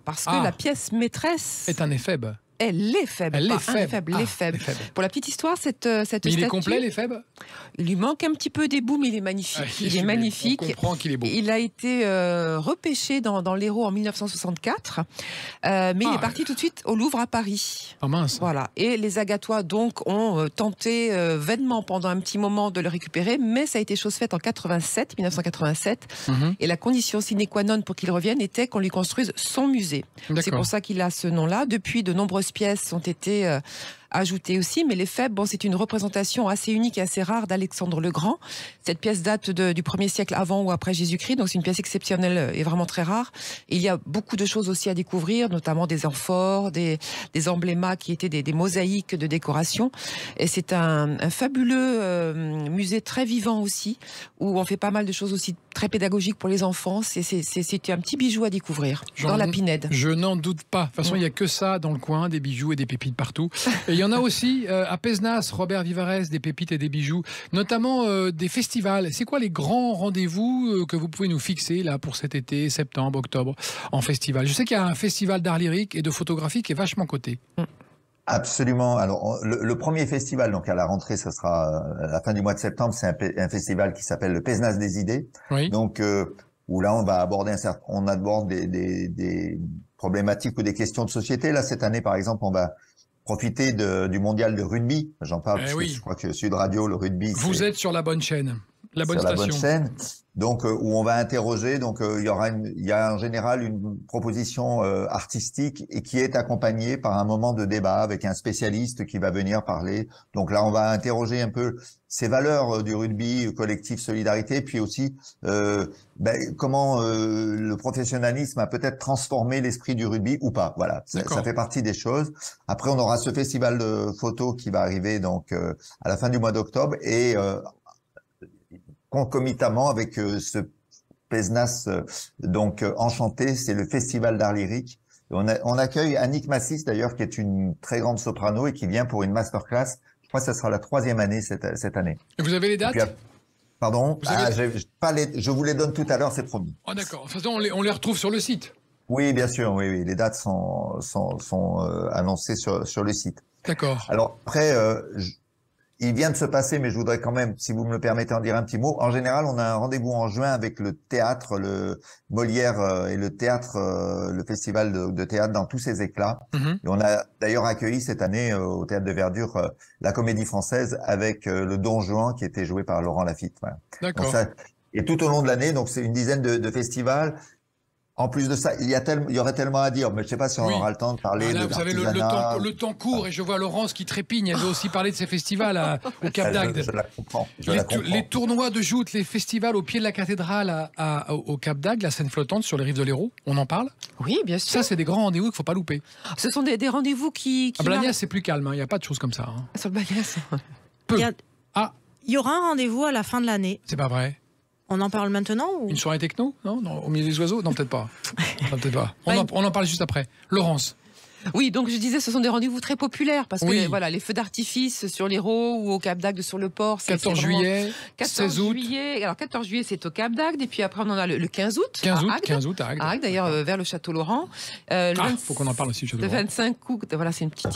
Parce que la pièce maîtresse est un éphèbe. L'éphèbe. L'éphèbe. Pour la petite histoire, cette statue... Il est complet, l'éphèbe? Il lui manque un petit peu des bouts, mais il est magnifique. Il est magnifique. On comprend qu'il est beau. Il a été repêché dans l'Hérault en 1964, mais il est parti tout de suite au Louvre à Paris. Ah mince. Voilà. Et les Agatois donc ont tenté vainement pendant un petit moment de le récupérer, mais ça a été chose faite en 1987. Et la condition sine qua non pour qu'il revienne était qu'on lui construise son musée. C'est pour ça qu'il a ce nom-là. Depuis, de nombreuses pièces ont été ajoutées aussi, mais l'Éphèbe, c'est une représentation assez unique et assez rare d'Alexandre le Grand. Cette pièce date du 1er siècle avant ou après Jésus-Christ, donc c'est une pièce exceptionnelle et vraiment très rare. Et il y a beaucoup de choses aussi à découvrir, notamment des amphores, des emblémas qui étaient des mosaïques de décoration. Et c'est un fabuleux musée très vivant aussi, où on fait pas mal de choses aussi très pédagogique pour les enfants. C'est un petit bijou à découvrir dans la Pinède. Je n'en doute pas. De toute façon, il n'y a que ça dans le coin, des bijoux et des pépites partout. Et il y en a aussi à Pézenas, Robert Vivarès, des pépites et des bijoux, notamment des festivals. C'est quoi les grands rendez-vous que vous pouvez nous fixer là pour cet été, septembre, octobre, en festival? Je sais qu'il y a un festival d'art lyrique et de photographie qui est vachement coté. Absolument. Alors, le premier festival, donc à la rentrée, ce sera à la fin du mois de septembre, c'est un festival qui s'appelle le Pézenas des idées. Oui. Donc, où là, on va aborder on aborde des problématiques ou des questions de société. Là, cette année, par exemple, on va profiter du mondial de rugby. J'en parle parce que je crois que Sud Radio, le rugby. Vous êtes sur la bonne chaîne. La bonne station. La bonne chaîne. Donc, où on va interroger. Donc, il y a en général une proposition artistique et qui est accompagnée par un moment de débat avec un spécialiste qui va venir parler. Donc là, on va interroger un peu ces valeurs du rugby, collectif, solidarité, puis aussi comment le professionnalisme a peut-être transformé l'esprit du rugby ou pas. Voilà, ça fait partie des choses. Après, on aura ce festival de photos qui va arriver donc à la fin du mois d'octobre et concomitamment avec ce Pézenas donc enchanté, c'est le festival d'art lyrique. On accueille Annick Massis d'ailleurs, qui est une très grande soprano et qui vient pour une masterclass. Je crois que ça sera la 3e année cette année. Et vous avez les dates? Pardon, je vous les donne tout à l'heure, c'est promis. Oh d'accord. De toute façon, on les retrouve sur le site. Oui, bien sûr. Oui. Les dates sont annoncées sur le site. D'accord. Alors après. Il vient de se passer, mais je voudrais quand même, si vous me le permettez, en dire un petit mot. En général, on a un rendez-vous en juin avec le théâtre, le Molière et le théâtre, le festival de théâtre dans tous ses éclats. Et on a d'ailleurs accueilli cette année au Théâtre de Verdure la Comédie Française avec le Don Juan qui était joué par Laurent Lafitte. Voilà. D'accord. Et tout au long de l'année, donc c'est une dizaine de festivals. En plus de ça, il y aurait tellement à dire, mais je ne sais pas si on aura le temps de parler de vous savez, le temps court, et je vois Laurence qui trépigne. Elle veut aussi parler de ces festivals au Cap d'Agde. Je la comprends. Les tournois de joutes, les festivals au pied de la cathédrale au Cap d'Agde, la scène flottante sur les rives de l'Hérault, on en parle? Oui, bien sûr. Ça, c'est des grands rendez-vous qu'il ne faut pas louper. Ce sont des rendez-vous qui à Blagnac, c'est plus calme, il n'y a pas de choses comme ça. Sur le Blagnac. Il y aura un rendez-vous à la fin de l'année. C'est pas vrai. On en parle maintenant ou... Une soirée techno? Non, au milieu des oiseaux? Non, peut-être pas. On en parle juste après. Laurence. Oui, donc je disais, ce sont des rendez-vous très populaires parce que voilà, les feux d'artifice sur l'Hérault ou au Cap d'Agde sur le port. 14 juillet, 16 août. Alors 14 juillet, c'est au Cap d'Agde et puis après on en a le 15 août. 15 août à Agde. D'ailleurs, vers le Château Laurent. Faut qu'on en parle aussi. Le 25 août, voilà, c'est une petite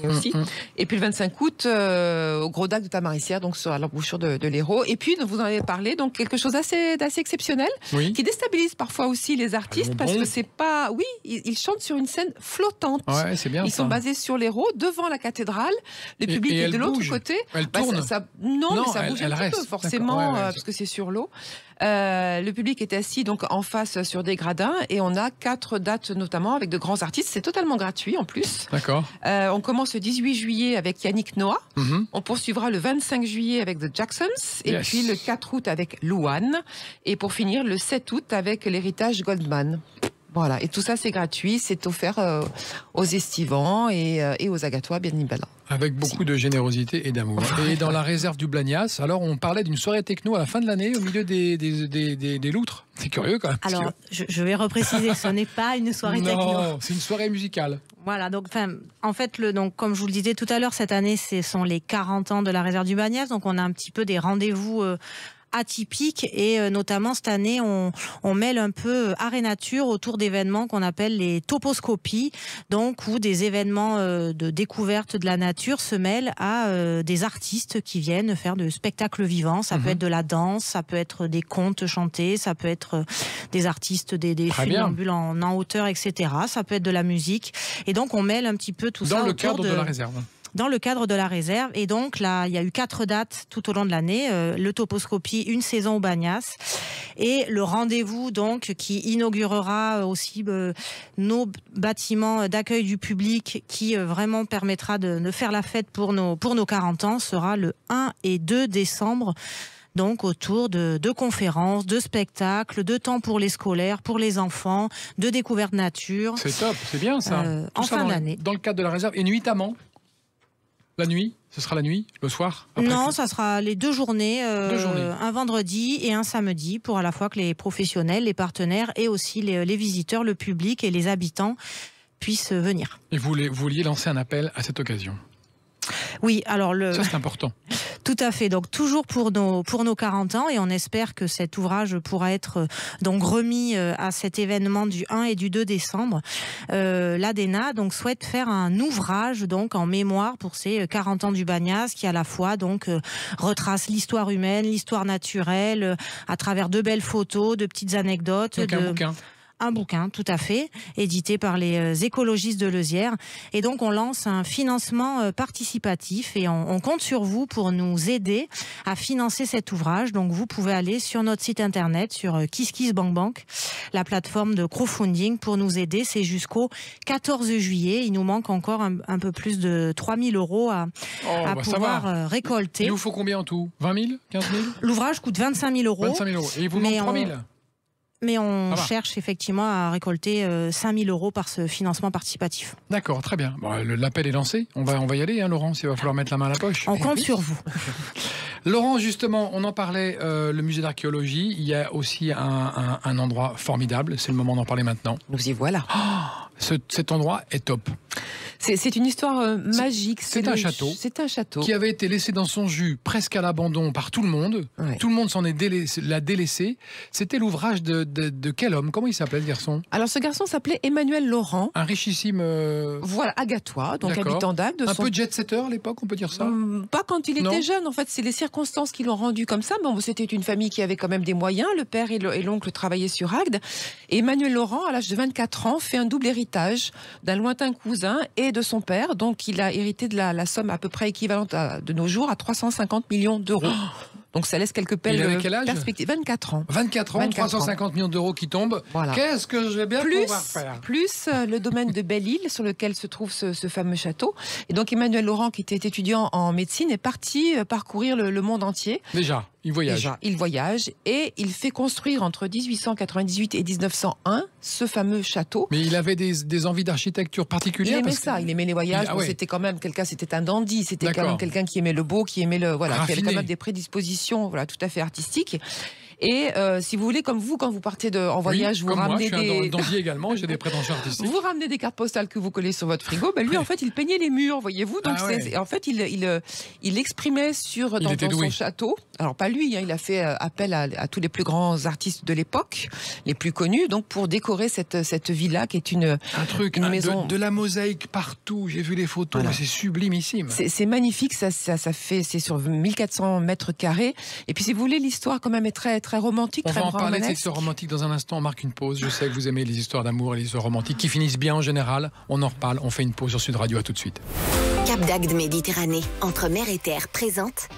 aussi. Et puis le 25 août, au Gros Dac de Tamarissière, donc sur l'embouchure de l'Hérault. Et puis, vous en avez parlé, donc quelque chose d'assez exceptionnel, qui déstabilise parfois aussi les artistes parce que c'est pas, ils chantent sur une scène flottante. Ouais, c'est bien. Ils sont basés sur l'Hérault, devant la cathédrale. Le public est de l'autre côté. Elle tourne. Non, mais ça bouge un petit peu, forcément, parce que c'est sur l'eau. Le public est assis donc en face sur des gradins et on a 4 dates notamment avec de grands artistes. C'est totalement gratuit en plus. D'accord. On commence le 18 juillet avec Yannick Noah. On poursuivra le 25 juillet avec The Jacksons et puis le 4 août avec Louane et pour finir le 7 août avec l'Héritage Goldman. Voilà, et tout ça c'est gratuit, c'est offert aux estivants et aux agatois bien évidemment. Avec beaucoup de générosité et d'amour. Et dans la réserve du Blagnac, alors on parlait d'une soirée techno à la fin de l'année au milieu des loutres. C'est curieux quand même. Alors, je vais repréciser, ce n'est pas une soirée techno. Non, c'est une soirée musicale. Voilà, donc en fait, comme je vous le disais tout à l'heure, cette année, ce sont les 40 ans de la réserve du Blagnac, donc on a un petit peu des rendez-vous atypique et notamment cette année on mêle un peu art et nature autour d'événements qu'on appelle les toposcopies, donc où des événements de découverte de la nature se mêlent à des artistes qui viennent faire de spectacles vivants. Ça peut être de la danse, ça peut être des contes chantés, ça peut être des artistes, des funambules en hauteur, etc. Ça peut être de la musique et donc on mêle un petit peu tout ça dans le cadre de la réserve. Dans le cadre de la réserve. Et donc là, il y a eu 4 dates tout au long de l'année. Le Toposcopie, une saison au Bagnas. Et le rendez-vous donc qui inaugurera aussi nos bâtiments d'accueil du public qui vraiment permettra de faire la fête pour nos 40 ans sera le 1 et 2 décembre. Donc autour de conférences, de spectacles, de temps pour les scolaires, pour les enfants, de découverte nature. C'est top, c'est bien ça. En fin d'année. Dans le cadre de la réserve. Et nuitamment La nuit? Ce sera la nuit? Le soir? Après Non, ça sera les 2 journées, un vendredi et un samedi, pour à la fois que les professionnels, les partenaires et aussi les visiteurs, le public et les habitants puissent venir. Et vous vouliez lancer un appel à cette occasion? Oui, alors ça c'est important. Tout à fait. Donc toujours pour nos 40 ans, et on espère que cet ouvrage pourra être donc remis à cet événement du 1 et du 2 décembre. L'ADENA donc souhaite faire un ouvrage donc en mémoire pour ces 40 ans du Banyas, qui à la fois donc retrace l'histoire humaine, l'histoire naturelle, à travers de belles photos, de petites anecdotes. Donc un bouquin. Un bouquin, tout à fait, édité par les écologistes de Leuzière. Et donc, on lance un financement participatif et on compte sur vous pour nous aider à financer cet ouvrage. Donc, vous pouvez aller sur notre site internet, sur KissKissBankBank, la plateforme de crowdfunding, pour nous aider. C'est jusqu'au 14 juillet. Il nous manque encore un peu plus de 3 000 euros à pouvoir récolter. Il vous faut combien en tout? 20 000? 15 000? L'ouvrage coûte 25 000 euros. 25 000 euros. Et il vous manque 3 000? Mais on cherche effectivement à récolter 5 000 euros par ce financement participatif. D'accord, très bien. Bon, l'appel est lancé. On va y aller, hein, Laurent, il va falloir mettre la main à la poche. On compte sur vous. Laurent, justement, on en parlait, le musée d'archéologie. Il y a aussi un endroit formidable. C'est le moment d'en parler maintenant. Nous y voilà. Cet endroit est top. C'est une histoire magique. C'est un château. C'est un château qui avait été laissé dans son jus, presque à l'abandon par tout le monde. Ouais. Tout le monde l'a délaissé. C'était l'ouvrage de quel homme? Comment il s'appelait, ce garçon? Alors, ce garçon s'appelait Emmanuel Laurent. Un richissime... Voilà, Agatois, donc habitant d'Agde. Un peu jet-setter à l'époque, on peut dire ça? Pas quand il était jeune, en fait. C'est les circonstances qui l'ont rendu comme ça. Bon, c'était une famille qui avait quand même des moyens. Le père et l'oncle travaillaient sur Agde. Et Emmanuel Laurent, à l'âge de 24 ans, fait un double héritage d'un lointain cousin et de son père. Donc, il a hérité de la somme à peu près équivalente de nos jours à 350 millions d'euros. Donc, ça laisse quelques perspectives. 24 ans. 24 ans, 350 millions d'euros qui tombent. Voilà. Qu'est-ce que je vais bien pouvoir faire? Plus le domaine de Belle-Île, sur lequel se trouve ce fameux château. Et donc, Emmanuel Laurent, qui était étudiant en médecine, est parti parcourir le monde entier. Déjà, il voyage. Et il fait construire entre 1898 et 1901 ce fameux château. Mais il avait des envies d'architecture particulières? Il aimait ça, il aimait les voyages. C'était quand même c'était un dandy, c'était quand même quelqu'un qui aimait le beau, qui aimait qui avait quand même des prédispositions tout à fait artistiques. Et si vous voulez, comme vous, quand vous partez en voyage, vous ramenez moi, je suis un dandy également, j'ai des prétentions artistiques. Vous ramenez des cartes postales que vous collez sur votre frigo. Ben lui, en fait, il peignait les murs, voyez-vous. Donc, en fait, il exprimait dans son château. Alors, pas lui, il a fait appel à tous les plus grands artistes de l'époque, les plus connus, donc pour décorer cette villa qui est une maison. De la mosaïque partout. J'ai vu les photos, c'est sublimissime. C'est magnifique, c'est sur 1400 mètres carrés. Et puis, si vous voulez, l'histoire quand même est très romantique. On va en parler de cette histoire romantique dans un instant. On marque une pause. Je sais que vous aimez les histoires d'amour et les histoires romantiques qui finissent bien en général. On en reparle. On fait une pause sur Sud Radio. À tout de suite. Cap d'Agde Méditerranée, entre mer et terre, présente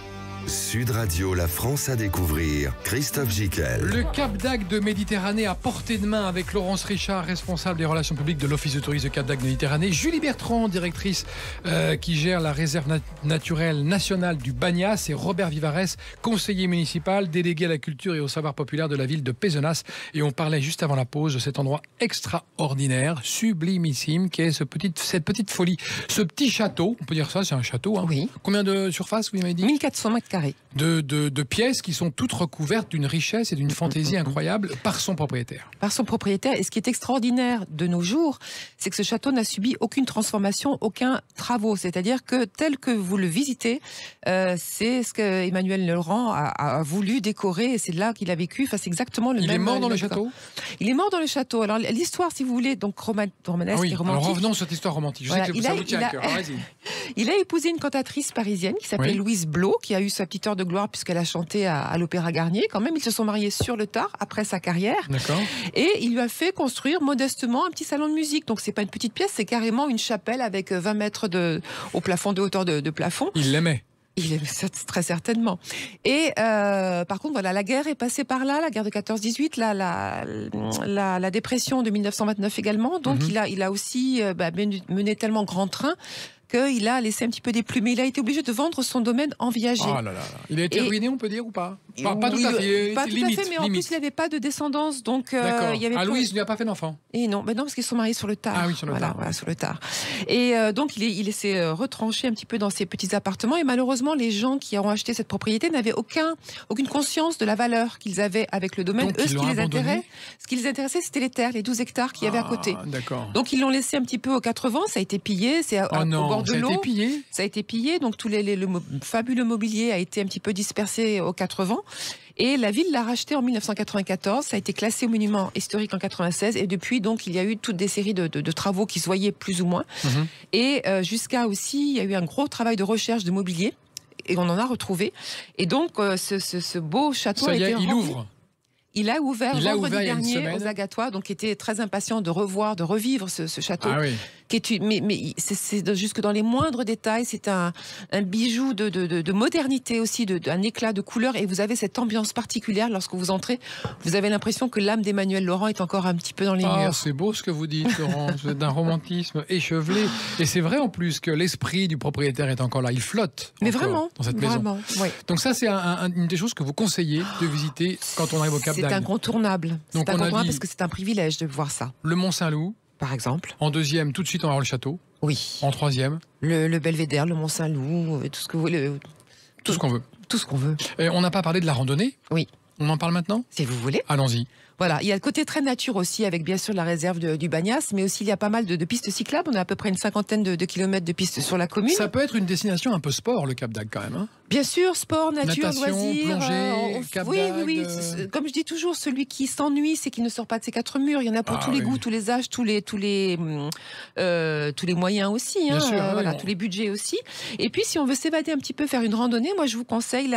Sud Radio, la France à découvrir. Christophe Gicquel. Le Cap d'Agde de Méditerranée à portée de main avec Laurence Richard, responsable des relations publiques de l'Office de tourisme de Cap d'Agde Méditerranée. Julie Bertrand, directrice qui gère la réserve naturelle nationale du Banyas. Et Robert Vivares, conseiller municipal, délégué à la culture et au savoir populaire de la ville de Pézenas. Et on parlait juste avant la pause de cet endroit extraordinaire, sublimissime, qui est cette petite folie. Ce petit château, on peut dire ça, c'est un château. Hein. Oui. Combien de surface, vous m'avez dit? 1400 mètres carrés. De pièces qui sont toutes recouvertes d'une richesse et d'une fantaisie incroyable par son propriétaire. Par son propriétaire. Et ce qui est extraordinaire de nos jours, c'est que ce château n'a subi aucune transformation, aucun travaux. C'est-à-dire que tel que vous le visitez, c'est ce que Emmanuel Laurent a voulu décorer et c'est là qu'il a vécu. Enfin, c'est exactement le même. Il est mort dans le château? Il est mort dans le château. Alors l'histoire, si vous voulez, donc romanesque et romantique. Alors revenons sur cette histoire romantique. Je sais que ça vous tient à cœur. Il a épousé une cantatrice parisienne qui s'appelait Louise Blot, qui a eu sa petite heure de gloire puisqu'elle a chanté à l'Opéra Garnier. Quand même, ils se sont mariés sur le tard, après sa carrière. D'accord. Et il lui a fait construire modestement un petit salon de musique. Donc, c'est pas une petite pièce, c'est carrément une chapelle avec 20 mètres au plafond, de hauteur de plafond. Il l'aimait. Il aimait ça très certainement. Et par contre, voilà, la guerre est passée par là, la guerre de 14-18, la dépression de 1929 également. Donc, il a aussi mené tellement grand train qu'il a laissé un petit peu des plumes. Il a été obligé de vendre son domaine en viager. Oh là là. Il a été ruiné, on peut dire, ou pas? Pas tout à fait, pas tout limite, à fait, mais en limite. plus il n'avait pas de descendance, donc D'accord. il y avait Louise ne lui a pas fait d'enfant. Et non, mais non, parce qu'ils sont mariés sur le tard. Ah oui, sur le tard. Voilà, sur le tard. Et donc il s'est retranché un petit peu dans ses petits appartements, et malheureusement les gens qui ont acheté cette propriété n'avaient aucune conscience de la valeur qu'ils avaient avec le domaine. Donc, Eux, ils ce l'ont abandonné. qui les intéressait, c'était les terres, les 12 hectares qu'il y avait à côté. D'accord. Donc ils l'ont laissé un petit peu aux 80, ça a été pillé, c'est au bord de ça a l'eau. été pillé. Ça a été pillé, donc tout le fabuleux mobilier a été un petit peu dispersé aux 80. Et la ville l'a racheté en 1994, ça a été classé au monument historique en 96, et depuis, donc, il y a eu toute des séries de travaux qui se voyaient plus ou moins. Et jusqu'à aussi, il y a eu un gros travail de recherche de mobilier, et on en a retrouvé. Et donc, ce beau château Ça y a est, été il rendu. ouvre. Il a ouvert vendredi il y a une dernier semaine. aux Agatois, donc était très impatient de revivre ce château. Ah oui. Mais c'est jusque dans les moindres détails, c'est un bijou de modernité aussi, un éclat de couleur, et vous avez cette ambiance particulière lorsque vous entrez. Vous avez l'impression que l'âme d'Emmanuel Laurent est encore un petit peu dans les murs. C'est beau ce que vous dites, Laurent. Vous êtes d'un romantisme échevelé. Et c'est vrai en plus que l'esprit du propriétaire est encore là. Il flotte. Mais encore vraiment, dans cette vraiment, maison. oui. Donc ça, c'est une des choses que vous conseillez de visiter quand on arrive au Cap C'est d'Agde. incontournable. Donc, C'est on a incontournable dit- parce que c'est un privilège de voir ça, Le Mont-Saint-Loup. par exemple. En deuxième, tout de suite, on va voir le château. Oui. En troisième, Le Belvédère, le Mont-Saint-Loup, tout ce que vous voulez. tout ce qu'on veut. Tout ce qu'on veut, Et on n'a pas parlé de la randonnée. Oui. On en parle maintenant. si vous voulez. Allons-y. Voilà, il y a le côté très nature aussi, avec bien sûr la réserve du Bagnas, mais aussi il y a pas mal de pistes cyclables. On a à peu près une cinquantaine de kilomètres de pistes sur la commune. Ça peut être une destination un peu sport, le Cap d'Agde, quand même. Hein. Bien sûr, sport, nature, Natation, loisirs. plongée, Cap oui, d'Agde, oui, oui. Comme je dis toujours, celui qui s'ennuie, c'est qu'il ne sort pas de ses quatre murs. Il y en a pour tous les goûts, tous les âges, tous les moyens aussi. Bien sûr, oui, tous les budgets aussi. Et puis, si on veut s'évader un petit peu, faire une randonnée, moi, je vous conseille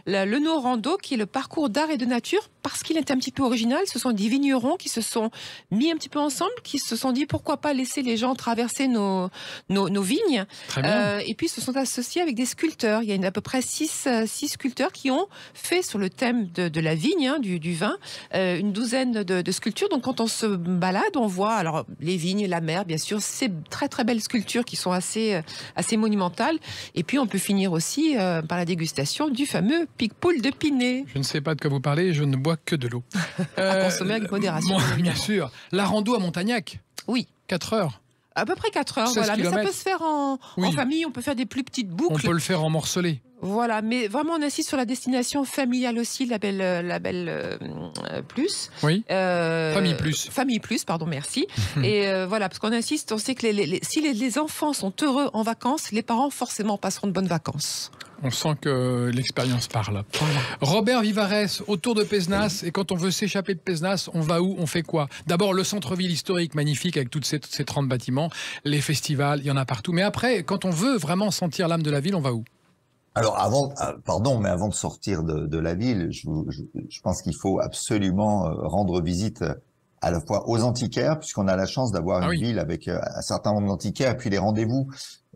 le No Rando, qui est le parcours d'art et de nature, parce qu'il est un petit peu original. Ce sont des vignerons qui se sont mis un petit peu ensemble, qui se sont dit pourquoi pas laisser les gens traverser nos vignes. Très bien. Et puis, se sont associés avec des sculpteurs. Il y a à peu près 6 sculpteurs qui ont fait sur le thème de la vigne, du vin, une douzaine de sculptures. Donc, quand on se balade, on voit alors les vignes, la mer, bien sûr, ces très très belles sculptures qui sont assez monumentales. Et puis, on peut finir aussi par la dégustation du fameux pic-poule de Pinet. Je ne sais pas de quoi vous parlez, je ne bois que de l'eau. À consommer avec modération. Bien sûr. La rando à Montagnac, Oui. 4 heures. À peu près 4 heures, 16 voilà. Mais ça kilomètres. peut se faire en famille, on peut faire des plus petites On boucles. peut le faire en morcelé. Voilà, mais vraiment on insiste sur la destination familiale aussi, la belle plus. Oui. Famille plus. Famille plus, pardon, merci. Et voilà, parce qu'on insiste, on sait que si les enfants sont heureux en vacances, les parents forcément passeront de bonnes vacances. On sent que l'expérience parle. Robert Vivarès, autour de Pézenas. Et quand on veut s'échapper de Pézenas, on va où? On fait quoi? D'abord, le centre-ville historique magnifique avec toutes ces 30 bâtiments. Les festivals, il y en a partout. Mais après, quand on veut vraiment sentir l'âme de la ville, on va où? Alors avant de sortir de la ville, je pense qu'il faut absolument rendre visite à la fois aux antiquaires, puisqu'on a la chance d'avoir une ville avec un certain nombre d'antiquaires, et puis les rendez-vous.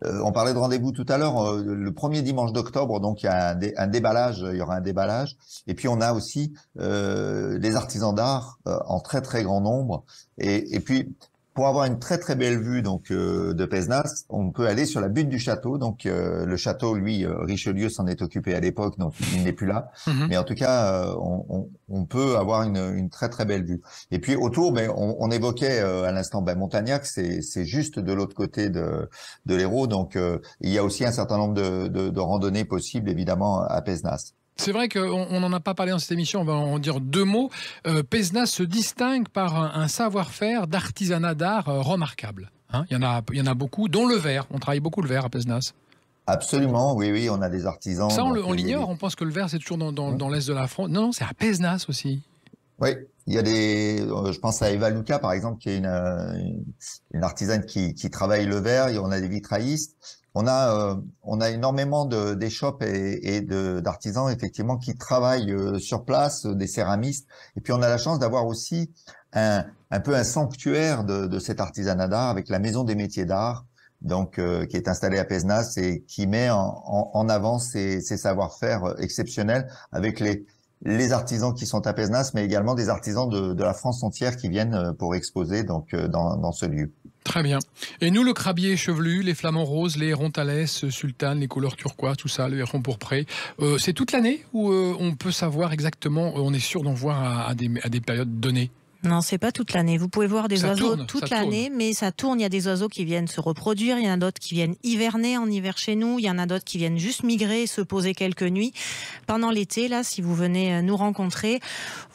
On parlait de rendez-vous tout à l'heure. Le premier dimanche d'octobre, donc il y a un déballage. Il y aura un déballage. Et puis on a aussi les artisans d'art en très très grand nombre. Et puis pour avoir une très très belle vue donc de Pézenas, on peut aller sur la butte du château. Donc le château, lui, Richelieu s'en est occupé à l'époque, donc il n'est plus là. Mais en tout cas, on peut avoir une très très belle vue. Et puis autour, on évoquait à l'instant Montagnac, c'est juste de l'autre côté de l'Hérault. Donc il y a aussi un certain nombre de randonnées possibles évidemment à Pézenas. C'est vrai qu'on n'en a pas parlé dans cette émission, on va en dire deux mots. Pézenas se distingue par un savoir-faire d'artisanat d'art remarquable. Hein, il y en a beaucoup, dont le verre. On travaille beaucoup le verre à Pézenas. Absolument, oui, on a des artisans. Ça, on l'ignore, on pense que le verre, c'est toujours dans l'est de la France. Non, c'est à Pézenas aussi. Oui, il y a je pense à Eva Luca, par exemple, qui est une artisane qui travaille le verre. On a des vitraillistes. On a énormément d'échoppes et d'artisans effectivement qui travaillent sur place, des céramistes. Et puis on a la chance d'avoir aussi un peu un sanctuaire de cet artisanat d'art avec la Maison des métiers d'art, donc qui est installée à Pézenas et qui met en avant ces savoir-faire exceptionnels avec les artisans qui sont à Pézenas, mais également des artisans de la France entière qui viennent pour exposer donc dans ce lieu. Très bien. Et nous, le crabier chevelu, les flamants roses, les hérons thalès, sultanes, les couleurs turquoise, tout ça, le héron pourpré, c'est toute l'année ou on peut savoir exactement, on est sûr d'en voir à des périodes données? Non, c'est pas toute l'année. Vous pouvez voir des oiseaux toute l'année, tourne. mais ça tourne. Il y a des oiseaux qui viennent se reproduire, il y en a d'autres qui viennent hiverner en hiver chez nous, il y en a d'autres qui viennent juste migrer, se poser quelques nuits. Pendant l'été, là, si vous venez nous rencontrer,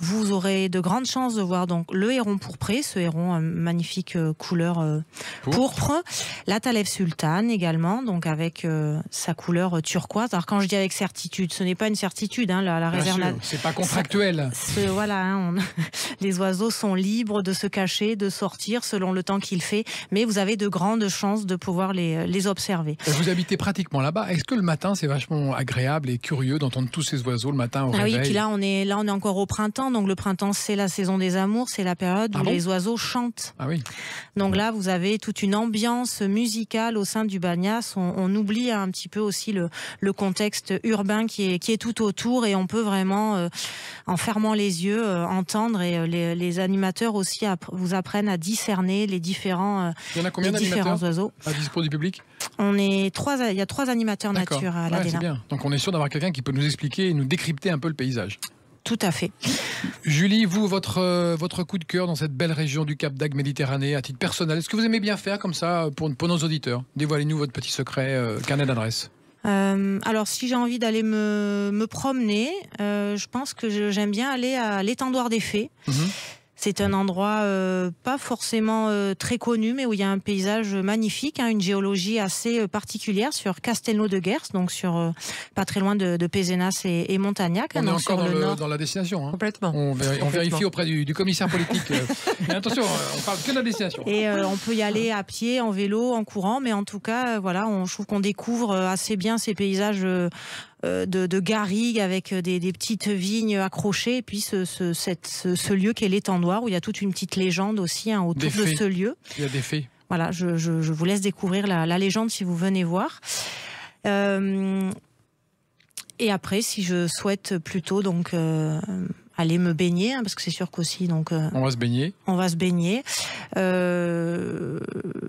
vous aurez de grandes chances de voir donc le héron pourpré, ce héron magnifique couleur pourpre, la thalève sultane également, donc avec sa couleur turquoise. Alors quand je dis avec certitude, ce n'est pas une certitude, hein, la réserve. C'est pas contractuel. Voilà, hein, les oiseaux sont libres de se cacher, de sortir selon le temps qu'il fait, mais vous avez de grandes chances de pouvoir les observer. Vous habitez pratiquement là-bas. Est-ce que le matin, c'est vachement agréable et curieux d'entendre tous ces oiseaux le matin au réveil? Oui, puis là on est encore au printemps, donc le printemps c'est la saison des amours, c'est la période où les oiseaux chantent. Ah oui. Donc là vous avez toute une ambiance musicale au sein du Bagnas. On oublie un petit peu aussi le contexte urbain qui est tout autour, et on peut vraiment, en fermant les yeux, entendre, et les animateurs aussi vous apprennent à discerner les différents Il y en a combien d'animateurs oiseaux à dispo du public? Il y a 3 animateurs nature à l'Adena. C'est bien. Donc on est sûr d'avoir quelqu'un qui peut nous expliquer et nous décrypter un peu le paysage. Tout à fait. Julie, vous, votre coup de cœur dans cette belle région du Cap d'Agde Méditerranée, à titre personnel, est-ce que vous aimez bien faire comme ça pour nos auditeurs? Dévoilez-nous votre petit secret, carnet d'adresse. Alors si j'ai envie d'aller me promener, je pense que j'aime bien aller à l'étendoir des Fées. C'est un endroit pas forcément très connu, mais où il y a un paysage magnifique, hein, une géologie assez particulière sur Castelnau de Gers, donc pas très loin de Pézenas et Montagnac. On est donc encore dans la destination. Hein. Complètement. On vérifie auprès du commissaire politique. Mais attention, on parle que de la destination. Et on peut y aller à pied, en vélo, en courant, mais en tout cas, voilà, je trouve qu'on découvre assez bien ces paysages de garrigues avec des petites vignes accrochées, et puis ce lieu qui est l'étendoir, où il y a toute une petite légende aussi, hein, autour de ce lieu. Il y a des fées. Voilà, je vous laisse découvrir la légende si vous venez voir. Et après, si je souhaite plutôt donc aller me baigner, hein, parce que c'est sûr qu'aussi donc on va se baigner. On va se baigner.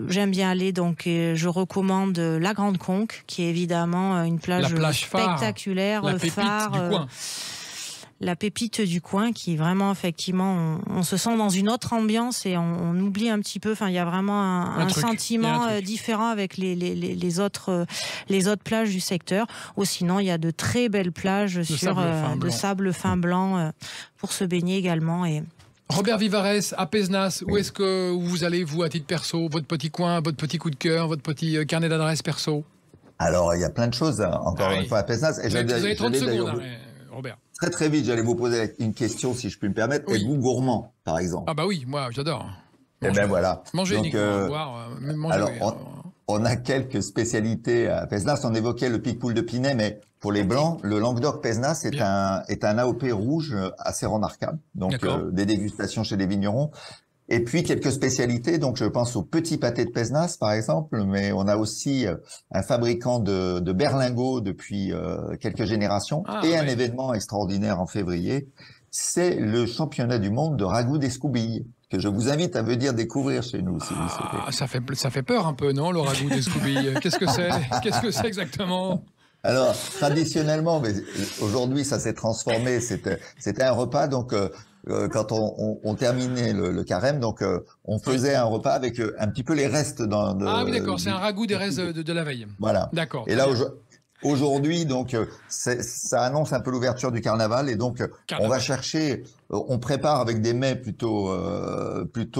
J'aime bien aller, donc je recommande la Grande Conque, qui est évidemment une plage spectaculaire, la pépite du coin. La pépite du coin, qui vraiment, effectivement, on se sent dans une autre ambiance, et on oublie un petit peu. Enfin, il y a vraiment un sentiment différent avec les autres plages du secteur. Ou sinon, il y a de très belles plages de sable fin blanc pour se baigner également. Et Robert Vivarès, à Pézenas, où est-ce que vous allez, vous, à titre perso, votre petit coin, votre petit coup de cœur, votre petit carnet d'adresse perso? Alors, il y a plein de choses, encore une fois, à Pézenas. Vous avez 30 secondes, Robert. Très très vite, j'allais vous poser une question, si je puis me permettre. Oui. Êtes-vous gourmand, par exemple? Ah bah oui, moi j'adore. Et ben voilà. Manger uniquement, boire, manger. Alors, on a quelques spécialités à Pézenas. On évoquait le Picpoul de Pinet, mais pour les Blancs, le Languedoc-Pézenas est un AOP rouge assez remarquable. Donc, des dégustations chez les vignerons. Et puis, quelques spécialités. Donc, je pense au petit pâté de Pézenas, par exemple, mais on a aussi un fabricant de berlingots depuis quelques générations, un événement extraordinaire en février. C'est le championnat du monde de ragoût d'escoubille, que je vous invite à venir découvrir chez nous, si vous souhaitez. Ça fait peur un peu, non, le ragoût d'escoubille? Qu'est-ce que c'est? Qu'est-ce que c'est exactement? Alors, traditionnellement, mais aujourd'hui, ça s'est transformé. C'était un repas, donc quand on terminait le carême, donc on faisait un repas avec un petit peu les restes Ah oui, d'accord, c'est un ragoût des restes de la veille. Voilà. D'accord. Et là, aujourd'hui, donc, ça annonce un peu l'ouverture du carnaval, et donc on va chercher, on prépare avec des mets plutôt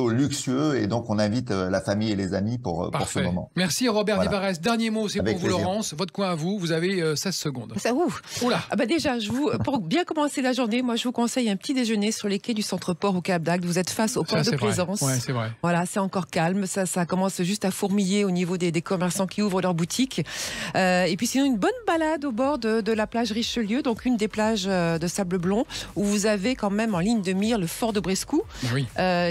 luxueux, et donc on invite la famille et les amis pour ce moment. Merci Robert Vivarès. Dernier mot, c'est pour vous, Laurence. Votre coin à vous, vous avez 16 secondes. Ça ouf. Oula. Ah bah déjà, pour bien commencer la journée, moi je vous conseille un petit déjeuner sur les quais du Centre-Port au Cap d'Agde. Vous êtes face au port de Plaisance. Ouais, c'est vrai. Voilà, c'est encore calme. Ça commence juste à fourmiller au niveau des commerçants qui ouvrent leurs boutiques. Et puis sinon, une bonne balade au bord de la plage Richelieu, donc une des plages de sable blond, où vous avez quand même en ligne de mire le fort de Brescou, Oui.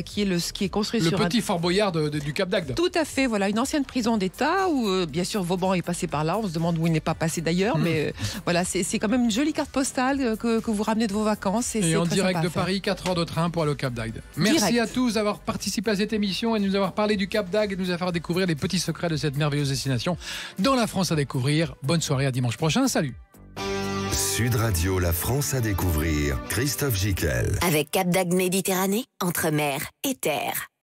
qui est construit Le sur petit Fort Boyard du Cap d'Agde. Tout à fait, voilà, une ancienne prison d'État où, bien sûr, Vauban est passé par là. On se demande où il n'est pas passé d'ailleurs, mais voilà, c'est quand même une jolie carte postale que vous ramenez de vos vacances. Et en très direct sympa de à faire. Paris, 4 heures de train pour aller au Cap d'Agde. Merci Direct. à tous d'avoir participé à cette émission et de nous avoir parlé du Cap d'Agde et de nous avoir découvrir les petits secrets de cette merveilleuse destination dans la France à découvrir. Bonne soirée, à dimanche prochain. Salut. Sud Radio, la France à découvrir. Christophe Gicquel. Avec Cap d'Agde Méditerranée, entre mer et terre.